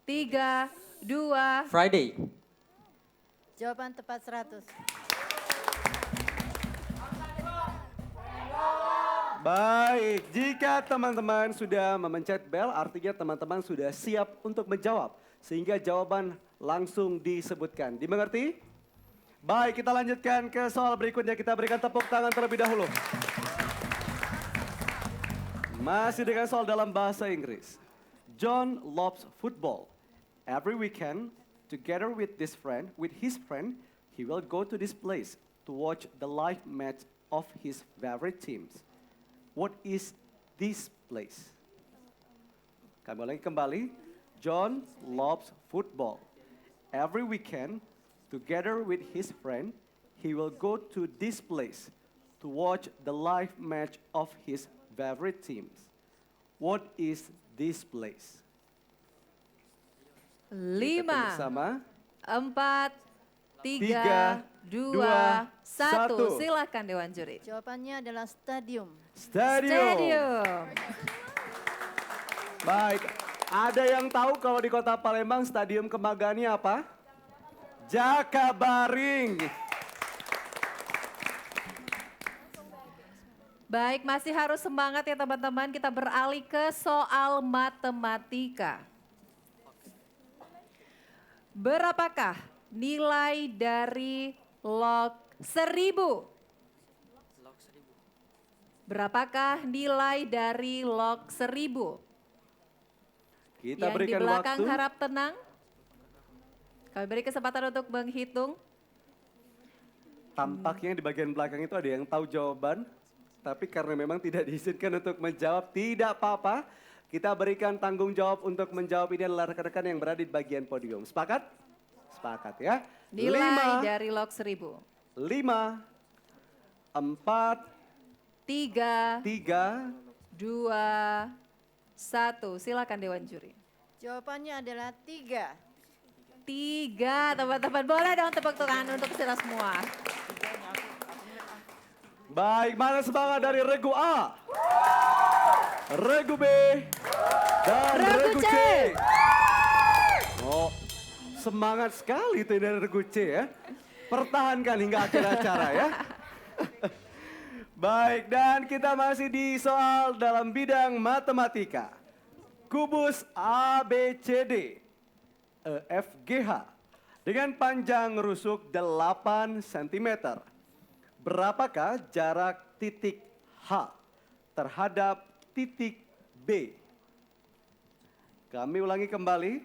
3, 2. Friday. Jawaban tepat 100. Baik, jika teman-teman sudah memencet bel, artinya teman-teman sudah siap untuk menjawab. Sehingga jawaban langsung disebutkan. Dimengerti? Baik, kita lanjutkan ke soal berikutnya. Kita berikan tepuk tangan terlebih dahulu. Masih dengan soal dalam bahasa Inggris. John loves football. Every weekend, together with his friend, he will go to this place to watch the live match of his favorite teams. What is this place? Kami ulangi kembali. John loves football. Every weekend, together with his friend, he will go to this place to watch the live match of his favorite teams. What is this place? 5, Kita bersama. 4, 3, 2, 1. Silakan Dewan Juri. Jawabannya adalah stadium. Stadium. Baik, ada yang tahu kalau di Kota Palembang stadium kebanggaannya apa? Jakabaring. Baik, masih harus semangat ya teman-teman. Kita beralih ke soal matematika. Berapakah nilai dari log 1000? Berapakah nilai dari log 1000? Kita Yang di berikan belakang waktu. harap tenang. Kami beri kesempatan untuk menghitung. Tampaknya di bagian belakang itu ada yang tahu jawaban. Tapi karena memang tidak diizinkan untuk menjawab, tidak apa-apa. Kita berikan tanggung jawab untuk menjawab ini adalah rekan-rekan yang berada di bagian podium. Sepakat? Sepakat ya. Nilai dari log 1000. 5, 4, 3, 3, 2, 1. Silakan Dewan Juri. Jawabannya adalah 3. 3, teman-teman. Boleh dong tepuk tangan untuk kita semua. Baik, mana semangat dari regu A, regu B, dan Regu regu C. C. Oh, semangat sekali itu dari regu C ya. Pertahankan hingga akhir acara ya. Baik, dan kita masih di soal dalam bidang matematika. Kubus ABCD EFGH dengan panjang rusuk 8 cm. Berapakah jarak titik H terhadap titik B? Kami ulangi kembali.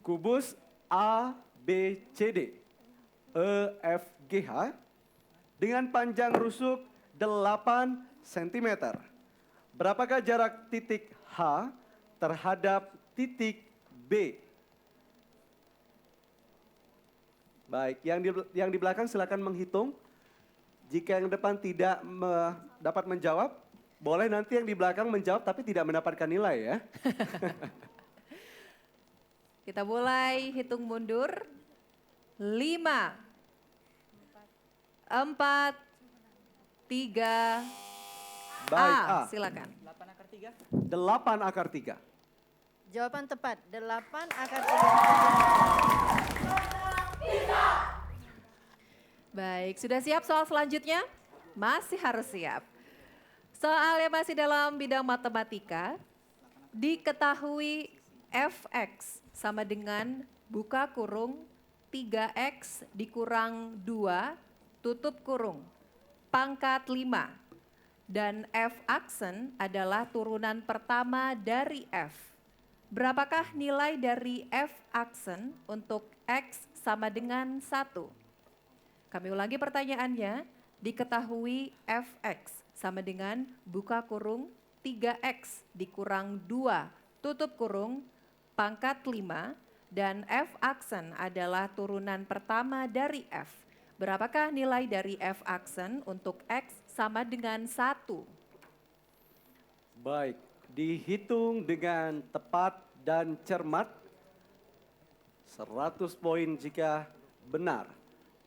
Kubus ABCD EFGH dengan panjang rusuk 8 cm. Berapakah jarak titik H terhadap titik B? Baik, yang di belakang silakan menghitung. Jika yang depan tidak dapat menjawab, boleh nanti yang di belakang menjawab tapi tidak mendapatkan nilai ya. Kita mulai hitung mundur. 5, 4, 3, Baik, A. A. Silakan. 8 akar 3. Jawaban tepat 8 akar 3. Baik, sudah siap soal selanjutnya? Masih harus siap. Soalnya masih dalam bidang matematika. Diketahui fx sama dengan buka kurung 3x dikurang 2 tutup kurung pangkat 5. Dan f aksen adalah turunan pertama dari f. Berapakah nilai dari f aksen untuk x sama dengan 1? Kami ulangi pertanyaannya, diketahui fx sama dengan buka kurung 3x dikurang 2 tutup kurung pangkat 5 dan f aksen adalah turunan pertama dari f. Berapakah nilai dari f aksen untuk x sama dengan 1? Baik, dihitung dengan tepat dan cermat. 100 poin jika benar.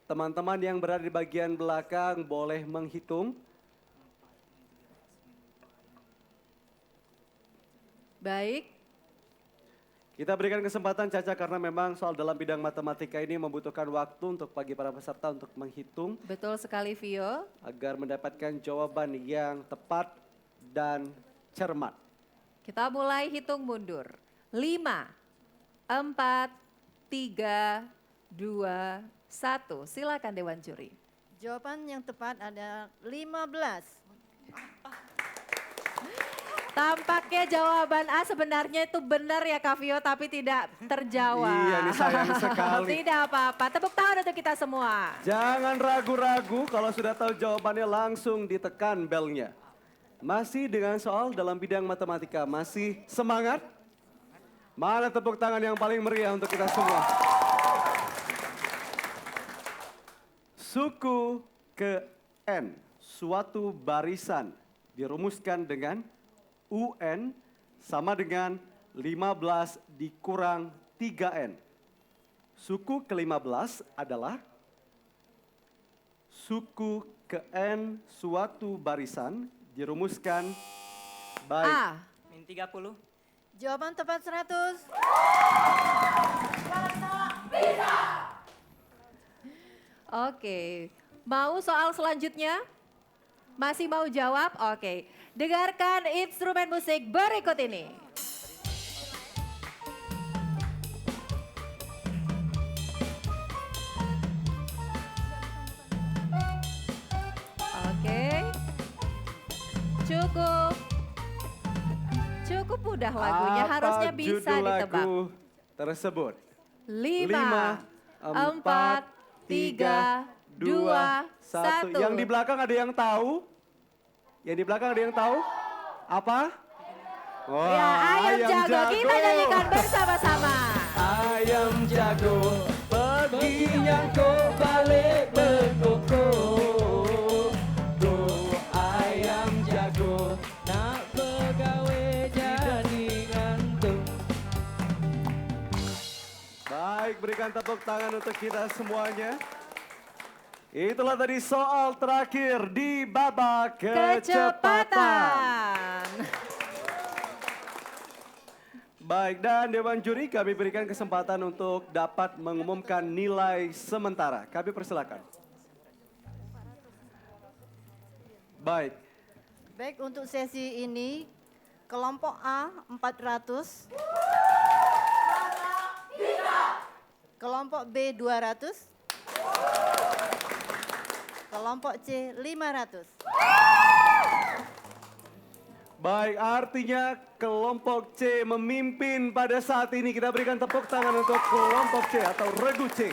Teman-teman yang berada di bagian belakang boleh menghitung. Baik, Kita berikan kesempatan Caca karena memang soal dalam bidang matematika ini membutuhkan waktu untuk bagi para peserta untuk menghitung betul sekali Vio. agar mendapatkan jawaban yang tepat dan cermat. Kita mulai hitung mundur. 5, 4, 3, 2, 1. Silakan Dewan Juri. Jawaban yang tepat ada 15. Tampaknya jawaban A sebenarnya itu benar ya Kak Vio, tapi tidak terjawab. Iya, ini sayang sekali. Tidak apa-apa, tepuk tangan untuk kita semua. Jangan ragu-ragu, kalau sudah tahu jawabannya langsung ditekan belnya. Masih dengan soal dalam bidang matematika, masih semangat? Mana tepuk tangan yang paling meriah untuk kita semua? Suku ke N, suatu barisan dirumuskan dengan UN sama dengan 15 dikurang 3N. Suku ke-15 adalah suku ke N suatu barisan dirumuskan baik. A. Min 30. Jawaban tepat 100. Oke, mau soal selanjutnya? Masih mau jawab? Oke, dengarkan instrumen musik berikut ini. Oke, cukup mudah lagunya, harusnya bisa judul ditebak. lagu tersebut? 5, 4, 3, 2, 1. Yang di belakang ada yang tahu? Yang di belakang ada yang tahu? Apa? Wah, Ya, ayam jago. Kita nyanyikan bersama-sama. Ayam jago, pergi nyangko balik bekoko. Go ayam jago, nak pegawe jadi ngantuk. Baik, berikan tepuk tangan untuk kita semuanya. Itulah tadi soal terakhir di babak kecepatan. Kecepatan. Baik, dan Dewan Juri kami berikan kesempatan untuk dapat mengumumkan nilai sementara. Kami persilakan. Baik, Baik, untuk sesi ini kelompok A 400. Kelompok B 200. Kelompok C 500. baik, artinya kelompok C memimpin pada saat ini. Kita berikan tepuk tangan untuk kelompok C atau regu C.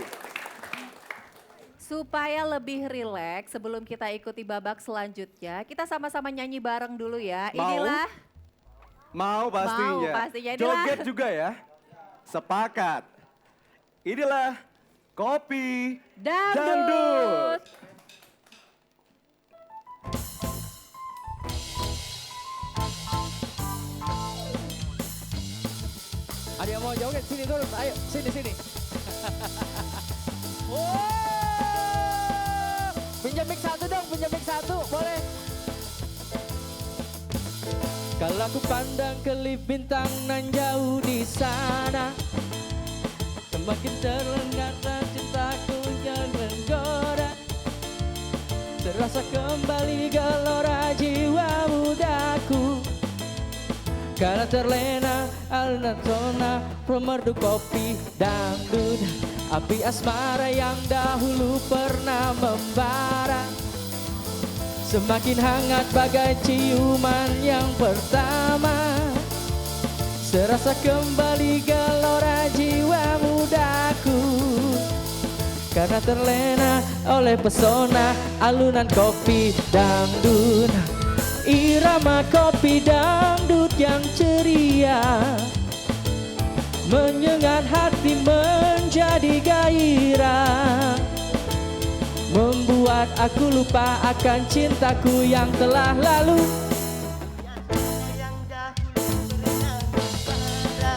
Supaya lebih rileks sebelum kita ikuti babak selanjutnya, kita sama-sama nyanyi bareng dulu ya. Mau? Inilah Mau pastinya. Mau pastinya. Inilah. Joget juga ya. Sepakat. Inilah Kopi Dangdut. Ada yang mau joget sini turun, ayo sini. Pinjam mic satu dong, pinjam mic satu, boleh. Kalau aku pandang kelip bintang nan jauh di sana, semakin terlengar cintaku yang menggoda. Terasa kembali gelora jiwa mudaku. Karena terlena alunan tona pemerdu kopi dangdut. Api asmara yang dahulu pernah membara semakin hangat bagai ciuman yang pertama. Serasa kembali gelora jiwa mudaku. Karena terlena oleh pesona alunan kopi dangdut. Irama kopi dangdut yang ceria menyengat hati menjadi gairah, membuat aku lupa akan cintaku yang telah lalu. Yang dahulu pernah membara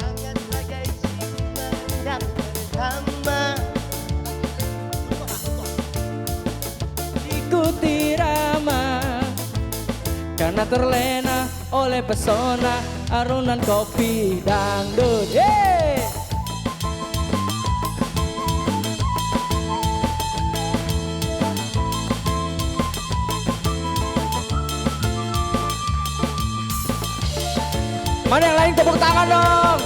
hangat bagai ciuman yang pertama. Ikuti irama karena terlena oleh pesona arunan kopi dangdut. Yeay! Mana yang lain tepuk tangan dong.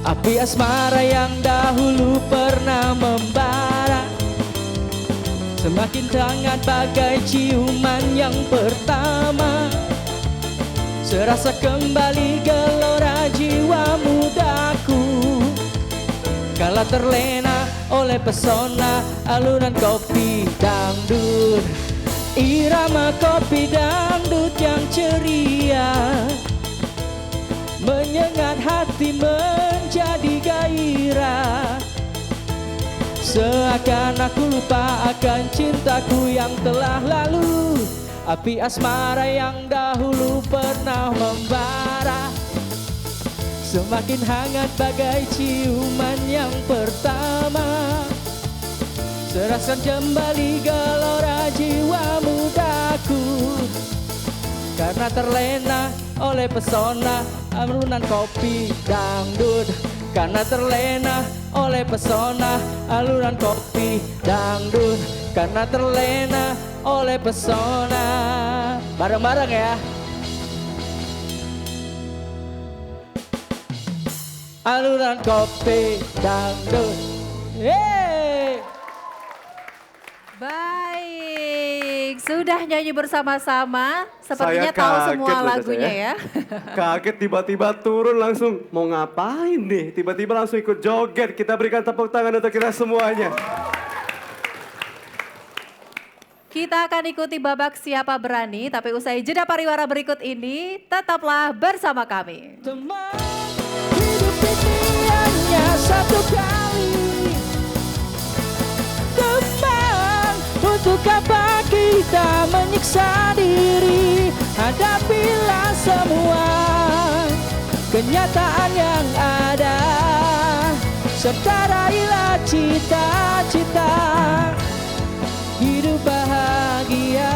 Api asmara yang dahulu pernah membara semakin hangat bagai ciuman yang pertama. Serasa kembali gelora jiwa mudaku. Kala terlena oleh pesona alunan kopi dangdut. Irama kopi dangdut yang ceria menyengat hati menjadi gairah. Seakan aku lupa akan cintaku yang telah lalu. Api asmara yang dahulu pernah membara semakin hangat bagai ciuman yang pertama. Seraskan kembali gelora jiwa mudaku. Karena terlena oleh pesona alunan kopi dangdut. Karena terlena oleh pesona alunan kopi dangdut. Karena terlena oleh pesona. Bareng-bareng ya. Alunan kopi dangdut. Yeay. Baik, sudah nyanyi bersama-sama. Sepertinya Saya tahu kaget semua loh, Caca, lagunya ya. ya. Kaget tiba-tiba turun langsung mau ngapain nih? Tiba-tiba langsung ikut joget. Kita berikan tepuk tangan untuk kita semuanya. Kita akan ikuti babak siapa berani, tapi usai jeda pariwara berikut ini, tetaplah bersama kami. Teman, hidup ini hanya satu kali. Teman, untuk apa kita menyiksa diri? Hadapilah semua kenyataan yang ada, serta raihlah cita-cita. bahagia.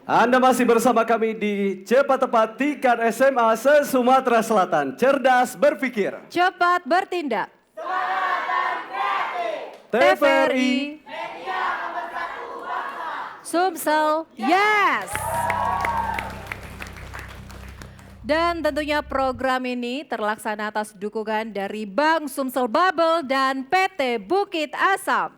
Anda masih bersama kami di Cepat Tepat Tingkat SMA se-Sumatera Selatan. Cerdas berpikir. Cepat bertindak. TVRI. Sumsel, yes. Dan tentunya program ini terlaksana atas dukungan dari Bank Sumsel Bubble dan PT Bukit Asam.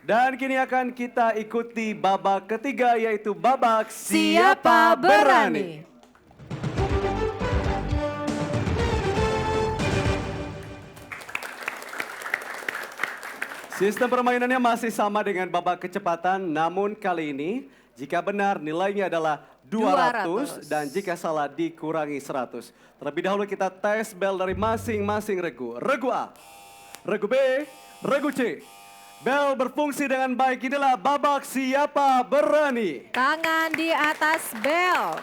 Dan kini akan kita ikuti babak ketiga yaitu babak Siapa Berani? Sistem permainannya masih sama dengan babak kecepatan, namun kali ini jika benar nilainya adalah 200 dan jika salah dikurangi 100. Terlebih dahulu kita tes bel dari masing-masing regu. Regu A, regu B, regu C. Bel berfungsi dengan baik, inilah babak Siapa Berani. Tangan di atas bel.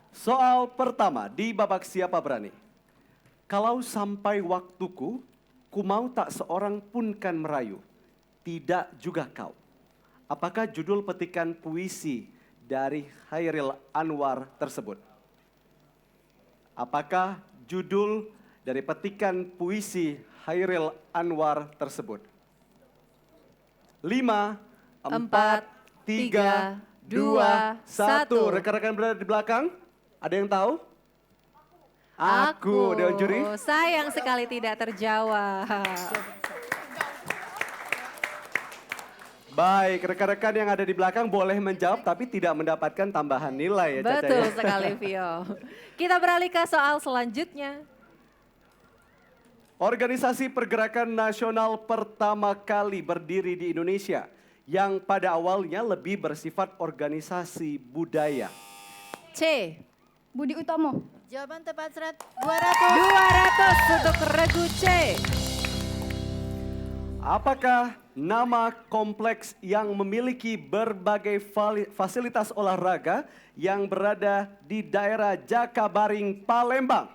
Soal pertama di babak Siapa Berani. Kalau sampai waktuku, ku mau tak seorang pun kan merayu. Tidak juga kau. Apakah judul petikan puisi dari Hairil Anwar tersebut? Apakah judul dari petikan puisi Hairil Anwar tersebut? 5, 4, 3, 2, 1. Rekan-rekan berada di belakang, ada yang tahu? Aku, Dewan Juri. Sayang sekali tidak terjawab. Baik, rekan-rekan yang ada di belakang boleh menjawab tapi tidak mendapatkan tambahan nilai ya Caca. Betul ya? sekali Vio. Kita beralih ke soal selanjutnya. Organisasi pergerakan nasional pertama kali berdiri di Indonesia yang pada awalnya lebih bersifat organisasi budaya. C. Budi Utomo. Jawaban tepat 200. 200 untuk regu C. Apakah nama kompleks yang memiliki berbagai fasilitas olahraga yang berada di daerah Jakabaring, Palembang?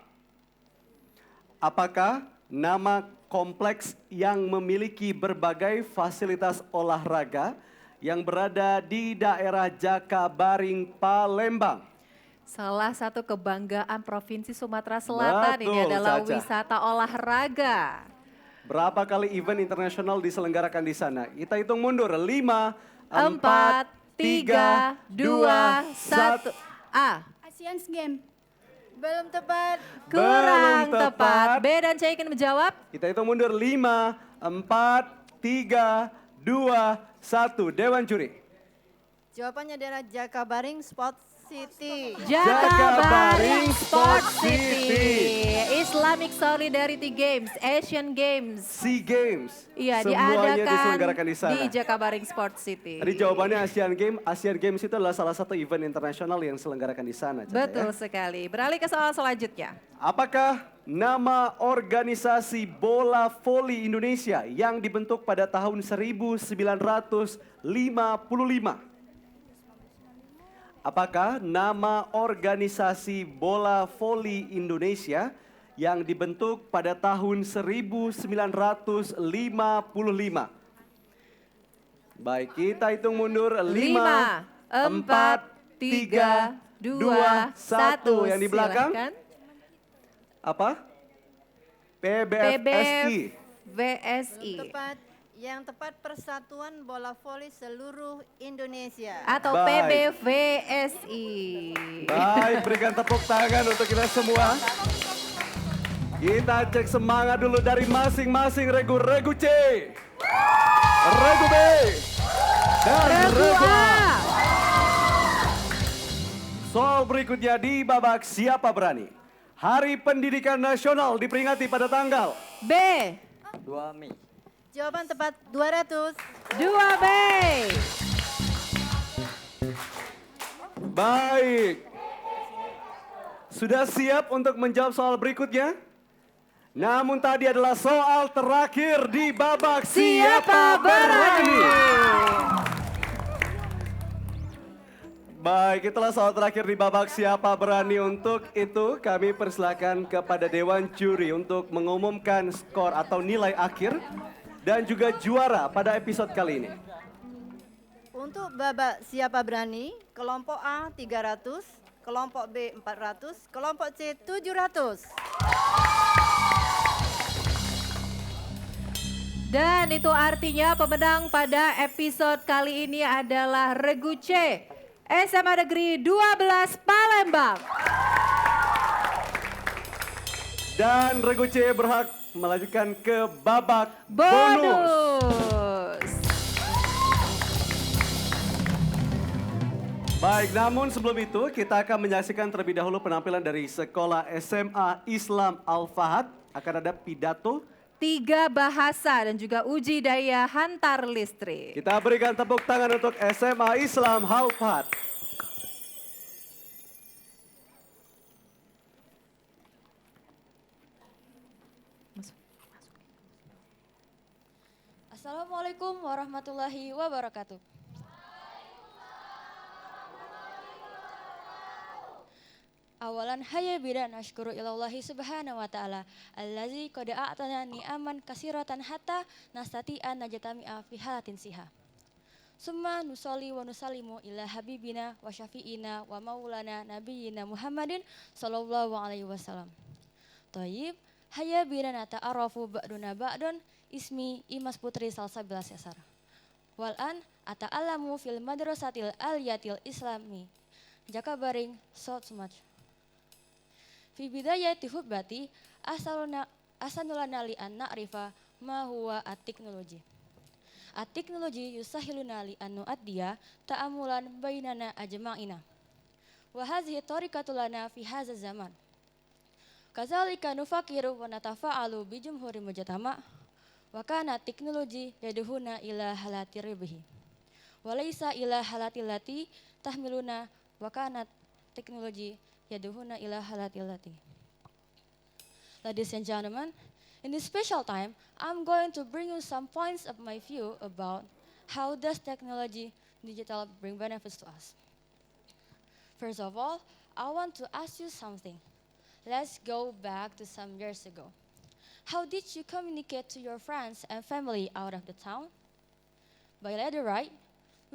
Apakah nama kompleks yang memiliki berbagai fasilitas olahraga yang berada di daerah Jakabaring, Palembang? Salah satu kebanggaan Provinsi Sumatera Selatan ini Betul, adalah Caca. wisata olahraga. Berapa kali event internasional diselenggarakan di sana? Kita hitung mundur. 5, 4, 3, 2, 1. A. Asian Games. Belum tepat. Kurang Belum tepat. tepat. B dan C ingin menjawab? Kita hitung mundur. 5, 4, 3, 2, 1. Dewan Juri. Jawabannya adalah Jakabaring Sport City. Jakabaring Sport City. Islamic Solidarity Games, Asian Games. SEA Games. Iya, Semuanya diadakan diselenggarakan di sana. di Jakabaring Sport City. Tadi jawabannya Asian Games. Asian Games itu adalah salah satu event internasional yang diselenggarakan di sana. Caca, Betul ya. sekali. Beralih ke soal selanjutnya. Apakah nama organisasi bola voli Indonesia yang dibentuk pada tahun 1955? Apakah nama organisasi bola voli Indonesia yang dibentuk pada tahun 1955? Baik, kita hitung mundur. 5, 4, 3, 2, 1. Yang di belakang? Silakan. Apa? PBFSI. VSI. Tepat. Yang tepat Persatuan Bola Voli Seluruh Indonesia. Atau Baik. PBVSI. Baik, berikan tepuk tangan untuk kita semua. Kita cek semangat dulu dari masing-masing regu. Regu C, regu B, dan Regu A. Soal berikutnya di babak Siapa Berani. Hari Pendidikan Nasional diperingati pada tanggal B. 2 Mei. Jawaban tepat 200. 2B. Baik. Sudah siap untuk menjawab soal berikutnya? Namun tadi adalah soal terakhir di babak siapa berani. Baik, itulah soal terakhir di babak siapa berani. Untuk itu kami persilakan kepada Dewan Juri untuk mengumumkan skor atau nilai akhir dan juga juara pada episode kali ini. Untuk babak siapa berani, kelompok A 300, kelompok B 400, kelompok C 700. Dan itu artinya pemenang pada episode kali ini adalah Regu C, SMA Negeri 12 Palembang. Dan Regu C berhak melanjutkan ke babak bonus. Bonus. Baik, namun sebelum itu kita akan menyaksikan terlebih dahulu penampilan dari Sekolah SMA Islam Al-Fahad. Akan ada pidato, 3 bahasa dan juga uji daya hantar listrik. kita berikan tepuk tangan untuk SMA Islam Al-Fahad. Assalamualaikum warahmatullahi wabarakatuh. Awalan hayya bidan ashkuru ilallahi subhanahu wa ta'ala allazi qad a'tana ni'aman kasiratan hatta nastati'an najatami'a fi halatin siha. Summa nusolli wa nusallimu ila habibina wa syafi'ina wa maulana nabiyyina Muhammadin sallallahu alaihi wasallam. Thayyib, hayya bidan ta'arafu ba'duna ba'dun, ismi Imas Putri Salsabila Sesar. Wal'an ata'alamu fil madrasatil aliyatil islami. Jakabaring, South Sumatra. Fi bidayati hubbati asanulana li an na'rifa ma huwa at-teknologi. At-teknologi yusahiluna li an nu'addiya ta'amulan bainana ajma'ina. Wa hadhihi tariqatulana fi hadza zaman. Kazalika nufakiru wa natafa'alu bi jumhuri mujtama' wa kana teknologi yaduhuna ila halati ribihi. Wa laysa ila halati lati tahmiluna wa kana teknologi yaduhuna ila halatilati. Ladies and gentlemen, in this special time, I'm going to bring you some points of my view about how does technology, digital bring benefits to us. First of all, I want to ask you something. Let's go back to some years ago. How did you communicate to your friends and family out of the town? By letter ride,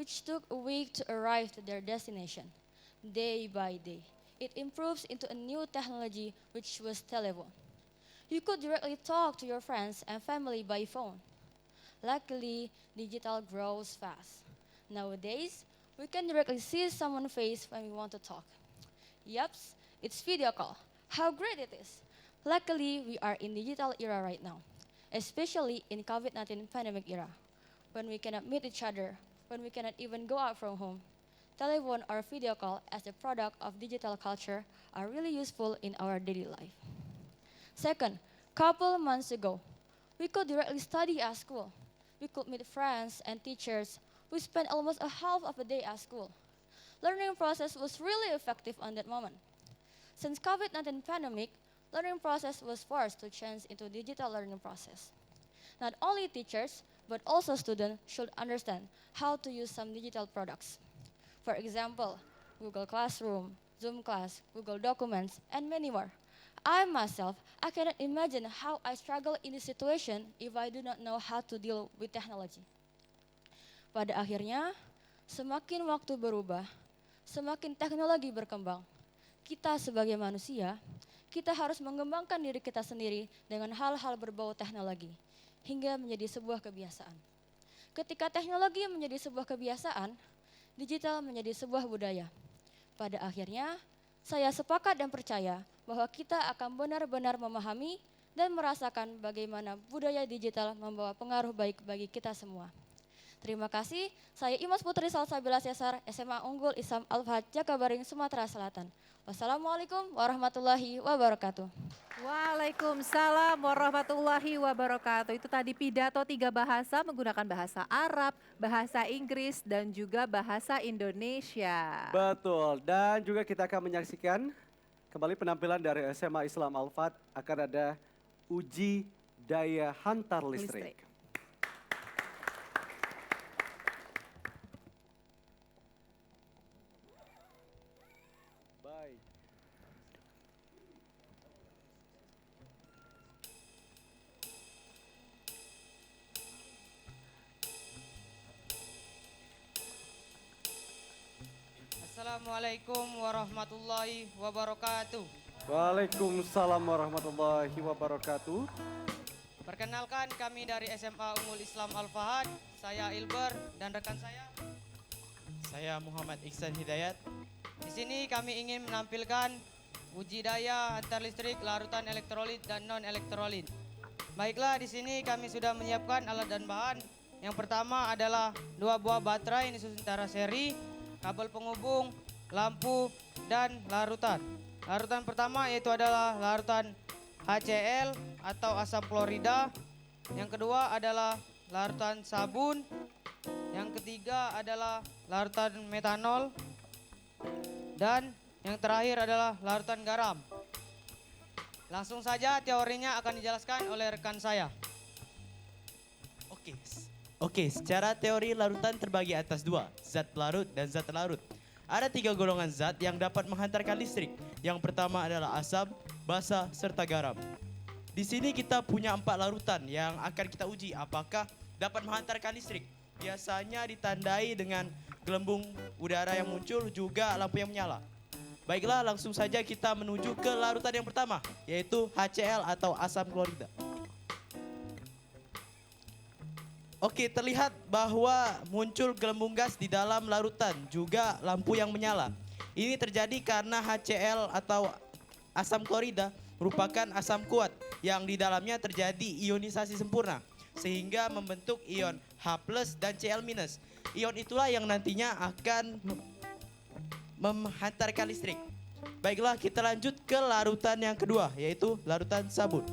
which took a week to arrive to their destination, day by day. It improves into a new technology which was telephone. You could directly talk to your friends and family by phone. Luckily, digital grows fast. Nowadays, we can directly see someone's face when we want to talk. Yups, it's video call. How great it is. Luckily, we are in digital era right now, especially in COVID-19 pandemic era, when we cannot meet each other, when we cannot even go out from home. Telephone or video call as a product of digital culture are really useful in our daily life. Second, couple months ago, we could directly study at school. We could meet friends and teachers. We spent almost a half of a day at school. Learning process was really effective on that moment. Since COVID-19 pandemic, learning process was forced to change into digital learning process. Not only teachers, but also students should understand how to use some digital products. For example, Google Classroom, Zoom class, Google Documents, and many more. I myself, I cannot imagine how I struggle in this situation if I do not know how to deal with technology. Pada akhirnya, semakin waktu berubah, semakin teknologi berkembang. Kita sebagai manusia, kita harus mengembangkan diri kita sendiri dengan hal-hal berbau teknologi, hingga menjadi sebuah kebiasaan. Ketika teknologi menjadi sebuah kebiasaan, digital menjadi sebuah budaya. Pada akhirnya, saya sepakat dan percaya bahwa kita akan benar-benar memahami dan merasakan bagaimana budaya digital membawa pengaruh baik bagi kita semua. Terima kasih, saya Imas Putri Salsabila Sesar, SMA Unggul Islam Al-Fahad, Jakabaring, Sumatera Selatan. Wassalamualaikum warahmatullahi wabarakatuh. Waalaikumsalam warahmatullahi wabarakatuh. Itu tadi pidato 3 bahasa menggunakan bahasa Arab, bahasa Inggris, dan juga bahasa Indonesia. Betul, dan juga kita akan menyaksikan Kembali penampilan dari SMA Islam Al-Fat akan ada uji daya hantar listrik. Baik. Assalamualaikum warahmatullahi wabarakatuh. Waalaikumsalam warahmatullahi wabarakatuh. Perkenalkan, kami dari SMA Unggul Islam Al-Fahad. Saya Ilber dan rekan saya Muhammad Iksan Hidayat. Di sini kami ingin menampilkan uji daya antar listrik larutan elektrolit dan non elektrolit. Baiklah, di sini kami sudah menyiapkan alat dan bahan. Yang pertama adalah 2 buah baterai ini secara seri, kabel penghubung, lampu, dan larutan. Larutan pertama yaitu adalah larutan HCl atau asam klorida. Yang kedua adalah larutan sabun. Yang ketiga adalah larutan metanol. Dan yang terakhir adalah larutan garam. Langsung saja teorinya akan dijelaskan oleh rekan saya. Oke, secara teori larutan terbagi atas 2, zat pelarut dan zat larut. Ada 3 golongan zat yang dapat menghantarkan listrik. Yang pertama adalah asam, basa, serta garam. Di sini kita punya 4 larutan yang akan kita uji apakah dapat menghantarkan listrik. Biasanya ditandai dengan gelembung udara yang muncul, juga lampu yang menyala. Baiklah, langsung saja kita menuju ke larutan yang pertama, yaitu HCl atau asam klorida. Oke, terlihat bahwa muncul gelembung gas di dalam larutan, juga lampu yang menyala. Ini terjadi karena HCl atau asam klorida merupakan asam kuat yang di dalamnya terjadi ionisasi sempurna, sehingga membentuk ion H+ dan Cl-. Ion itulah yang nantinya akan menghantarkan listrik. Baiklah, kita lanjut ke larutan yang kedua, yaitu larutan sabun.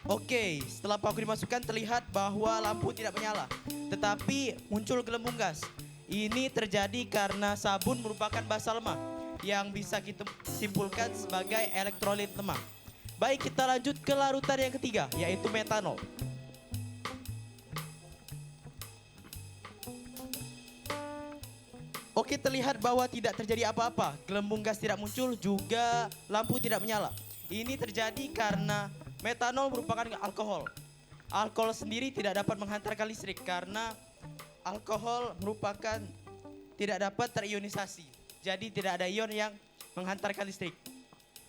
Oke, setelah paku dimasukkan terlihat bahwa lampu tidak menyala, tetapi muncul gelembung gas. Ini terjadi karena sabun merupakan basa lemah yang bisa kita simpulkan sebagai elektrolit lemah. Baik, kita lanjut ke larutan yang ketiga, yaitu metanol. Oke, terlihat bahwa tidak terjadi apa-apa, gelembung gas tidak muncul, juga lampu tidak menyala. Ini terjadi karena metanol merupakan alkohol. Alkohol sendiri tidak dapat menghantarkan listrik karena alkohol merupakan tidak dapat terionisasi. Jadi tidak ada ion yang menghantarkan listrik.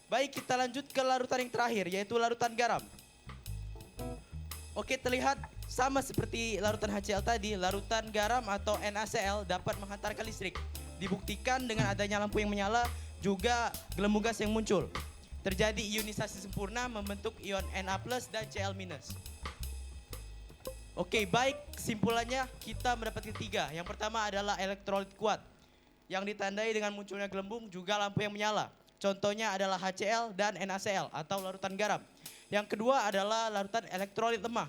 Baik, kita lanjut ke larutan yang terakhir, yaitu larutan garam. Oke, terlihat sama seperti larutan HCl tadi, larutan garam atau NaCl dapat menghantarkan listrik. Dibuktikan dengan adanya lampu yang menyala, juga gelembung gas yang muncul. Terjadi ionisasi sempurna membentuk ion Na+ dan Cl-. Oke, baik, kesimpulannya kita mendapat ketiga. Yang pertama adalah elektrolit kuat yang ditandai dengan munculnya gelembung, juga lampu yang menyala. Contohnya adalah HCl dan NaCl atau larutan garam. Yang kedua adalah larutan elektrolit lemah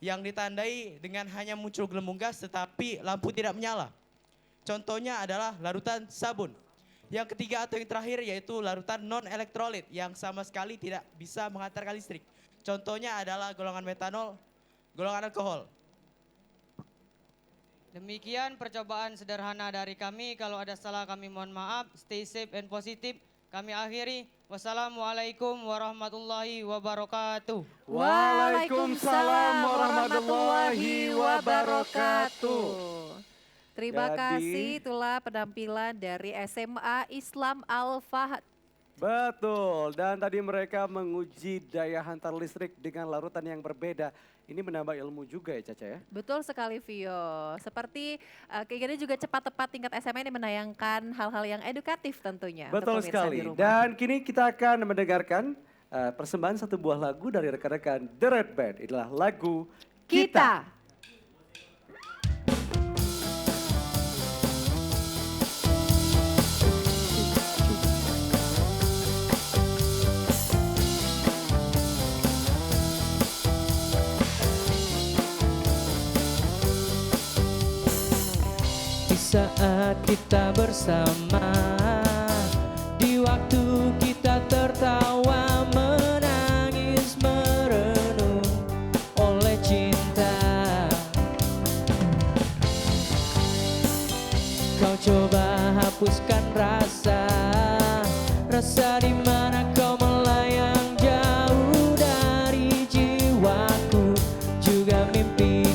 yang ditandai dengan hanya muncul gelembung gas tetapi lampu tidak menyala. Contohnya adalah larutan sabun. Yang ketiga atau yang terakhir yaitu larutan non-elektrolit yang sama sekali tidak bisa menghantarkan listrik. Contohnya adalah golongan metanol, golongan alkohol. Demikian percobaan sederhana dari kami. Kalau ada salah kami mohon maaf. Stay safe and positive. Kami akhiri. Wassalamualaikum warahmatullahi wabarakatuh. Waalaikumsalam warahmatullahi wabarakatuh. Terima kasih, itulah penampilan dari SMA Islam Al-Fahad. Betul, dan tadi mereka menguji daya hantar listrik dengan larutan yang berbeda. Ini menambah ilmu juga ya Caca ya? Betul sekali Vio, seperti kayaknya juga cepat tepat tingkat SMA ini menayangkan hal-hal yang edukatif tentunya. Betul sekali, dan kini kita akan mendengarkan persembahan satu buah lagu dari rekan-rekan The Red Band. Inilah lagu Kita. saat kita bersama, di waktu kita tertawa, menangis, merenung oleh cinta. Kau coba hapuskan rasa di mana kau melayang jauh dari jiwaku, juga mimpiku.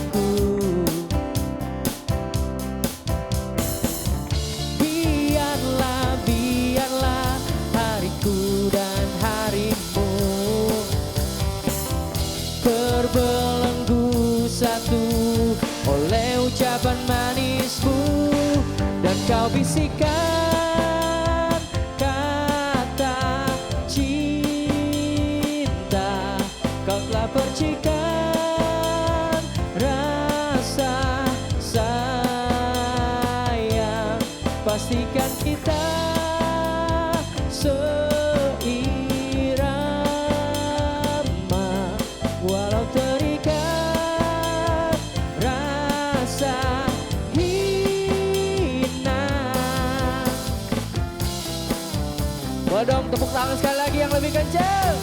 Biarlah hariku dan harimu terbelenggu satu oleh ucapan manismu, dan kau bisikan kata cinta. Kau telah percikan rasa sayang. Pastikan kita seirama, walau terikat rasa hina. Boleh dong tepuk tangan sekali lagi yang lebih kencang.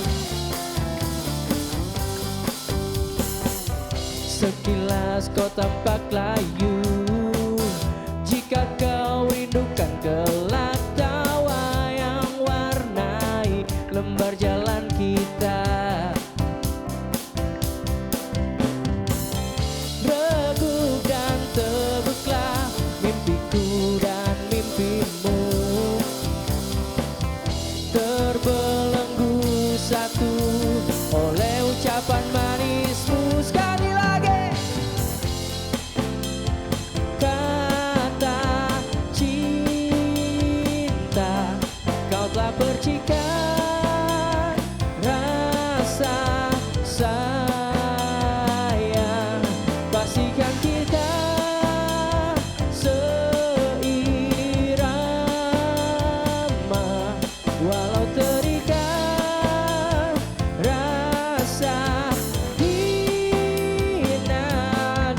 Sekilas kau tampak layu, jika kau rindukan kelak tawa yang warnai lembar jalan kita. Reguk dan tebuklah mimpiku dan mimpimu, terbelenggu satu oleh ucapan manismu. Sekali lagi, kata cinta. Kau telah percikan rasa sayang. Pastikan kita seirama, walau terikat rasa hina.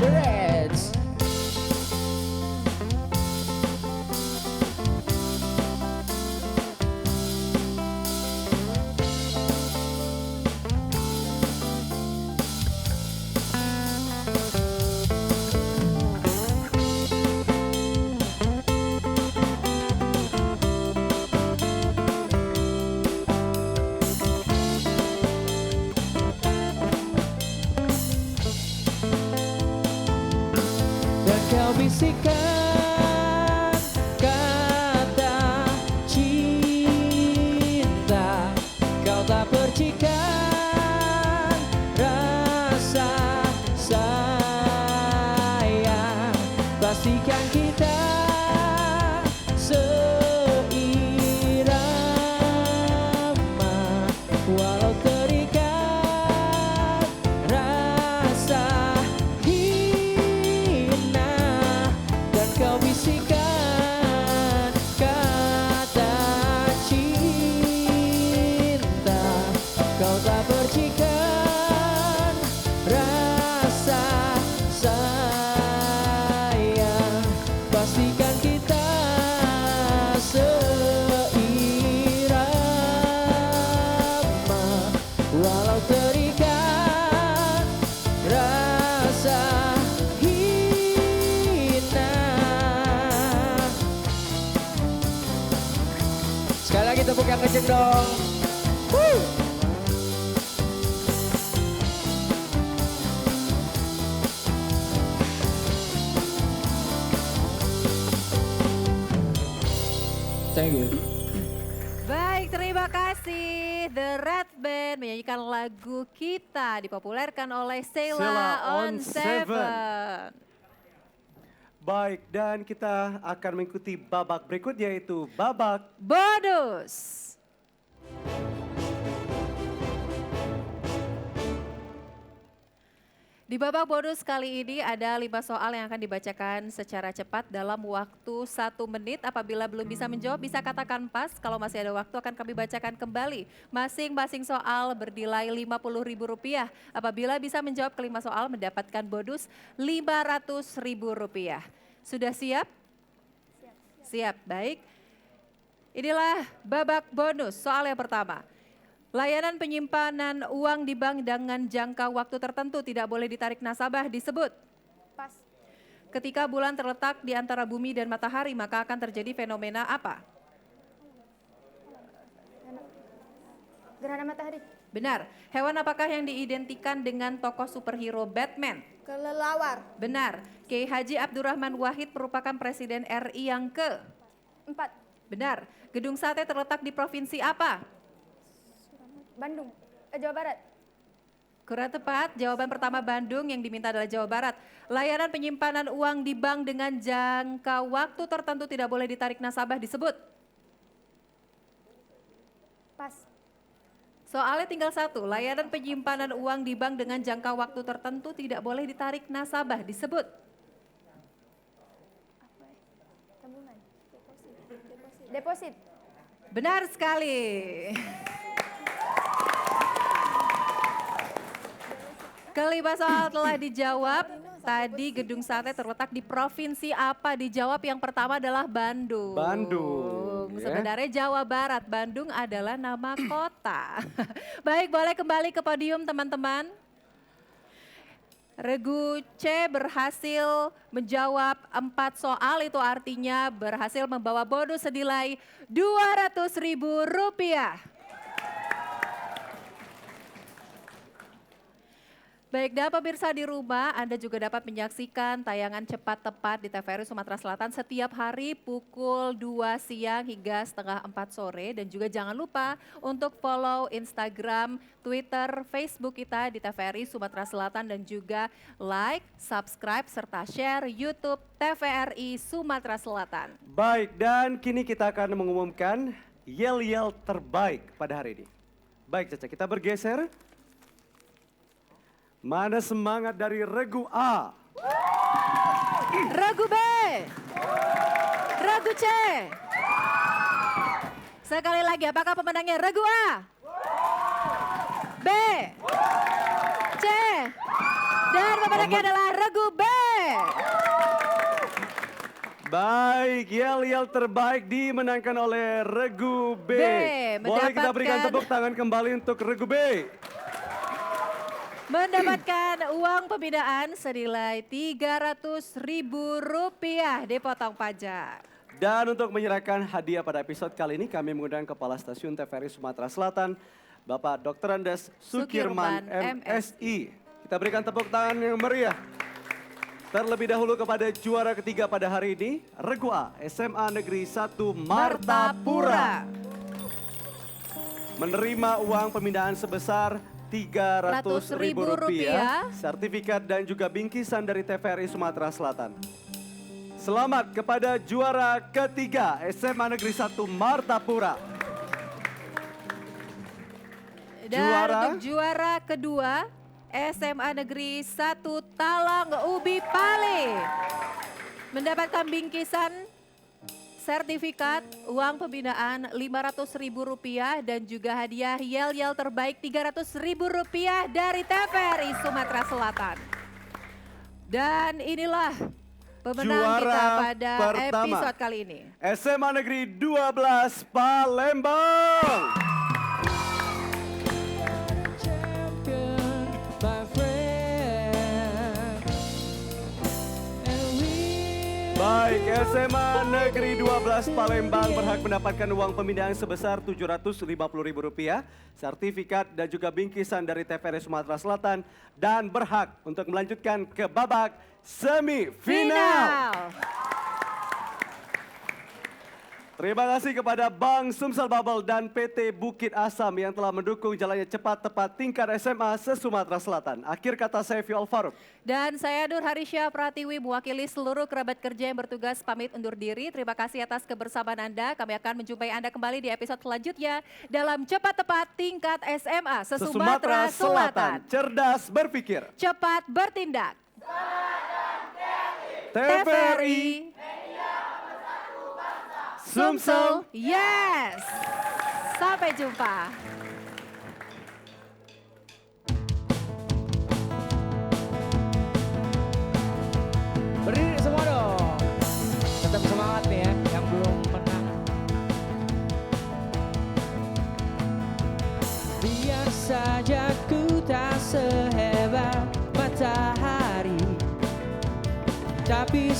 The Reds. Dan kau bisikan kata cinta. Kau tak percikan rasa sayang. Pastikan kita seirama, walau terikat rasa hina. Dan kau bisikan kata cinta. Kau tak percikan rasa sayang. Pastikan kita seirama, walau terikat rasa hina. Sekali lagi tepuk yang kenceng dong. Woo! Thank you. Baik, terima kasih. The Red Band menyanyikan lagu Kita, dipopulerkan oleh Sheila on Seven. Baik, dan kita akan mengikuti babak berikutnya, yaitu babak bonus. Di babak bonus kali ini ada 5 soal yang akan dibacakan secara cepat dalam waktu 1 menit. Apabila belum bisa menjawab bisa katakan pas, kalau masih ada waktu akan kami bacakan kembali. Masing-masing soal bernilai Rp50.000. Apabila bisa menjawab ke 5 soal mendapatkan bonus Rp500.000. Sudah siap? Siap, baik. Inilah babak bonus soal yang pertama. Layanan penyimpanan uang di bank dengan jangka waktu tertentu tidak boleh ditarik nasabah disebut. Pas. Ketika bulan terletak di antara bumi dan matahari, maka akan terjadi fenomena apa? Gerhana matahari. Benar. Hewan apakah yang diidentikan dengan tokoh superhero Batman? Kelelawar. Benar. Kiai Haji Abdurrahman Wahid merupakan Presiden RI yang ke? 4. Benar. Gedung sate terletak di provinsi apa? Bandung. Jawa Barat. Kurang tepat, jawaban pertama Bandung, yang diminta adalah Jawa Barat. Layanan penyimpanan uang di bank dengan jangka waktu tertentu tidak boleh ditarik nasabah disebut. Pas. Soalnya tinggal satu, layanan penyimpanan uang di bank dengan jangka waktu tertentu tidak boleh ditarik nasabah disebut. Tabungan. Deposit. Benar sekali. Kelima soal telah dijawab. Tadi gedung sate terletak di provinsi apa? Dijawab yang pertama adalah Bandung. Bandung. Ya. Sebenarnya Jawa Barat, Bandung adalah nama kota. Baik, boleh kembali ke podium teman-teman. Regu C berhasil menjawab 4 soal, itu artinya berhasil membawa bonus senilai Rp200.000. Baik, dan pemirsa di rumah, Anda juga dapat menyaksikan tayangan Cepat Tepat di TVRI Sumatera Selatan setiap hari pukul 2 siang hingga setengah 4 sore. Dan juga jangan lupa untuk follow Instagram, Twitter, Facebook kita di TVRI Sumatera Selatan. Dan juga like, subscribe, serta share YouTube TVRI Sumatera Selatan. Baik, dan kini kita akan mengumumkan yel-yel terbaik pada hari ini. Baik Caca, kita bergeser. Mana semangat dari Regu A? Regu B. Regu C. Sekali lagi, apakah pemenangnya Regu A? B. C. Dan pemenangnya adalah Regu B. Baik, yel-yel terbaik dimenangkan oleh Regu B. Boleh kita berikan tepuk tangan kembali untuk Regu B. Mendapatkan uang pembinaan senilai Rp300.000 dipotong pajak. Dan untuk menyerahkan hadiah pada episode kali ini, kami mengundang Kepala Stasiun TVRI Sumatera Selatan, Bapak Dr. Andes Sukirman, MSI. Kita berikan tepuk tangan yang meriah. Terlebih dahulu kepada juara ketiga pada hari ini, Regu A, SMA Negeri 1 Martapura. Menerima uang pembinaan sebesar Rp300.000, sertifikat dan juga bingkisan dari TVRI Sumatera Selatan. Selamat kepada juara ketiga SMA Negeri 1 Martapura. Dan untuk juara kedua SMA Negeri 1 Talang Ubi Pale mendapatkan bingkisan sertifikat uang pembinaan Rp500.000 dan juga hadiah yel-yel terbaik Rp300.000 dari TVRI Sumatera Selatan. Dan inilah pemenang juara kita pada pertama, episode kali ini. SMA Negeri 12 Palembang. Baik, SMA Negeri 12 Palembang berhak mendapatkan uang pembinaan sebesar Rp750.000, sertifikat dan juga bingkisan dari TVRI Sumatera Selatan, dan berhak untuk melanjutkan ke babak semifinal. Terima kasih kepada Bank Sumsel Bubble dan PT Bukit Asam yang telah mendukung jalannya Cepat Tepat tingkat SMA se-Sumatera Selatan. Akhir kata saya Fiol Faruk. Dan saya Nur Harisya Pratiwi mewakili seluruh kerabat kerja yang bertugas pamit undur diri. Terima kasih atas kebersamaan Anda. Kami akan menjumpai Anda kembali di episode selanjutnya dalam Cepat Tepat tingkat SMA se-Sumatera Selatan. Cerdas berpikir. Cepat bertindak. TVRI. Sumsel. Yes. Sampai jumpa. Berdiri semua dong. Tetap semangat nih ya yang belum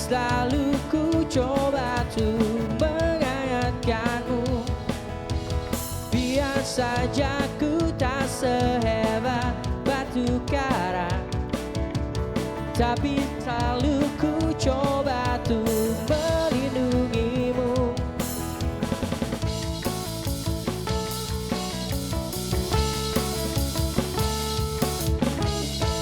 selalu ku coba tuh menghangatkanmu. Biar saja ku tak sehebat batu karang, tapi selalu ku coba tuh melindungimu.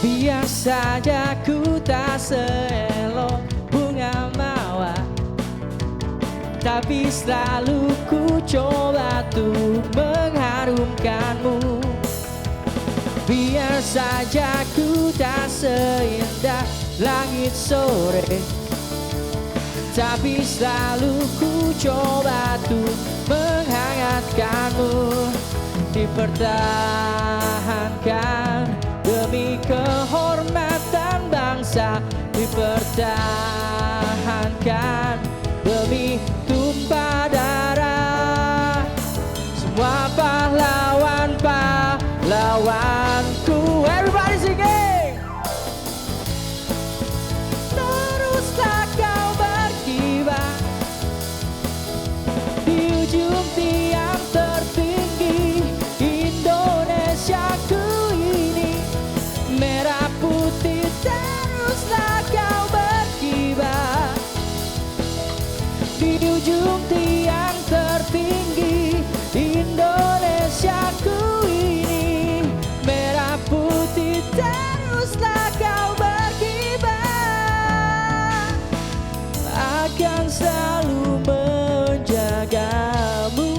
Biar saja ku tak seelok bunga mawar, tapi selalu ku coba tuh mengharumkanmu. Biar saja ku tak seindah langit sore, tapi selalu ku coba tuh menghangatkanmu. Dipertahankan demi kehormatan bangsa, dipertahankan demi tumpah darah. Semua pahlawanku, everybody singing. Teruslah kau berkibar di ujung tiang tertinggi Indonesiaku ini. Merah putih teruslah kau berkibar di ujung tiang tertinggi Indonesiaku ini. Merah putih teruslah kau berkibar, akan selalu menjagamu.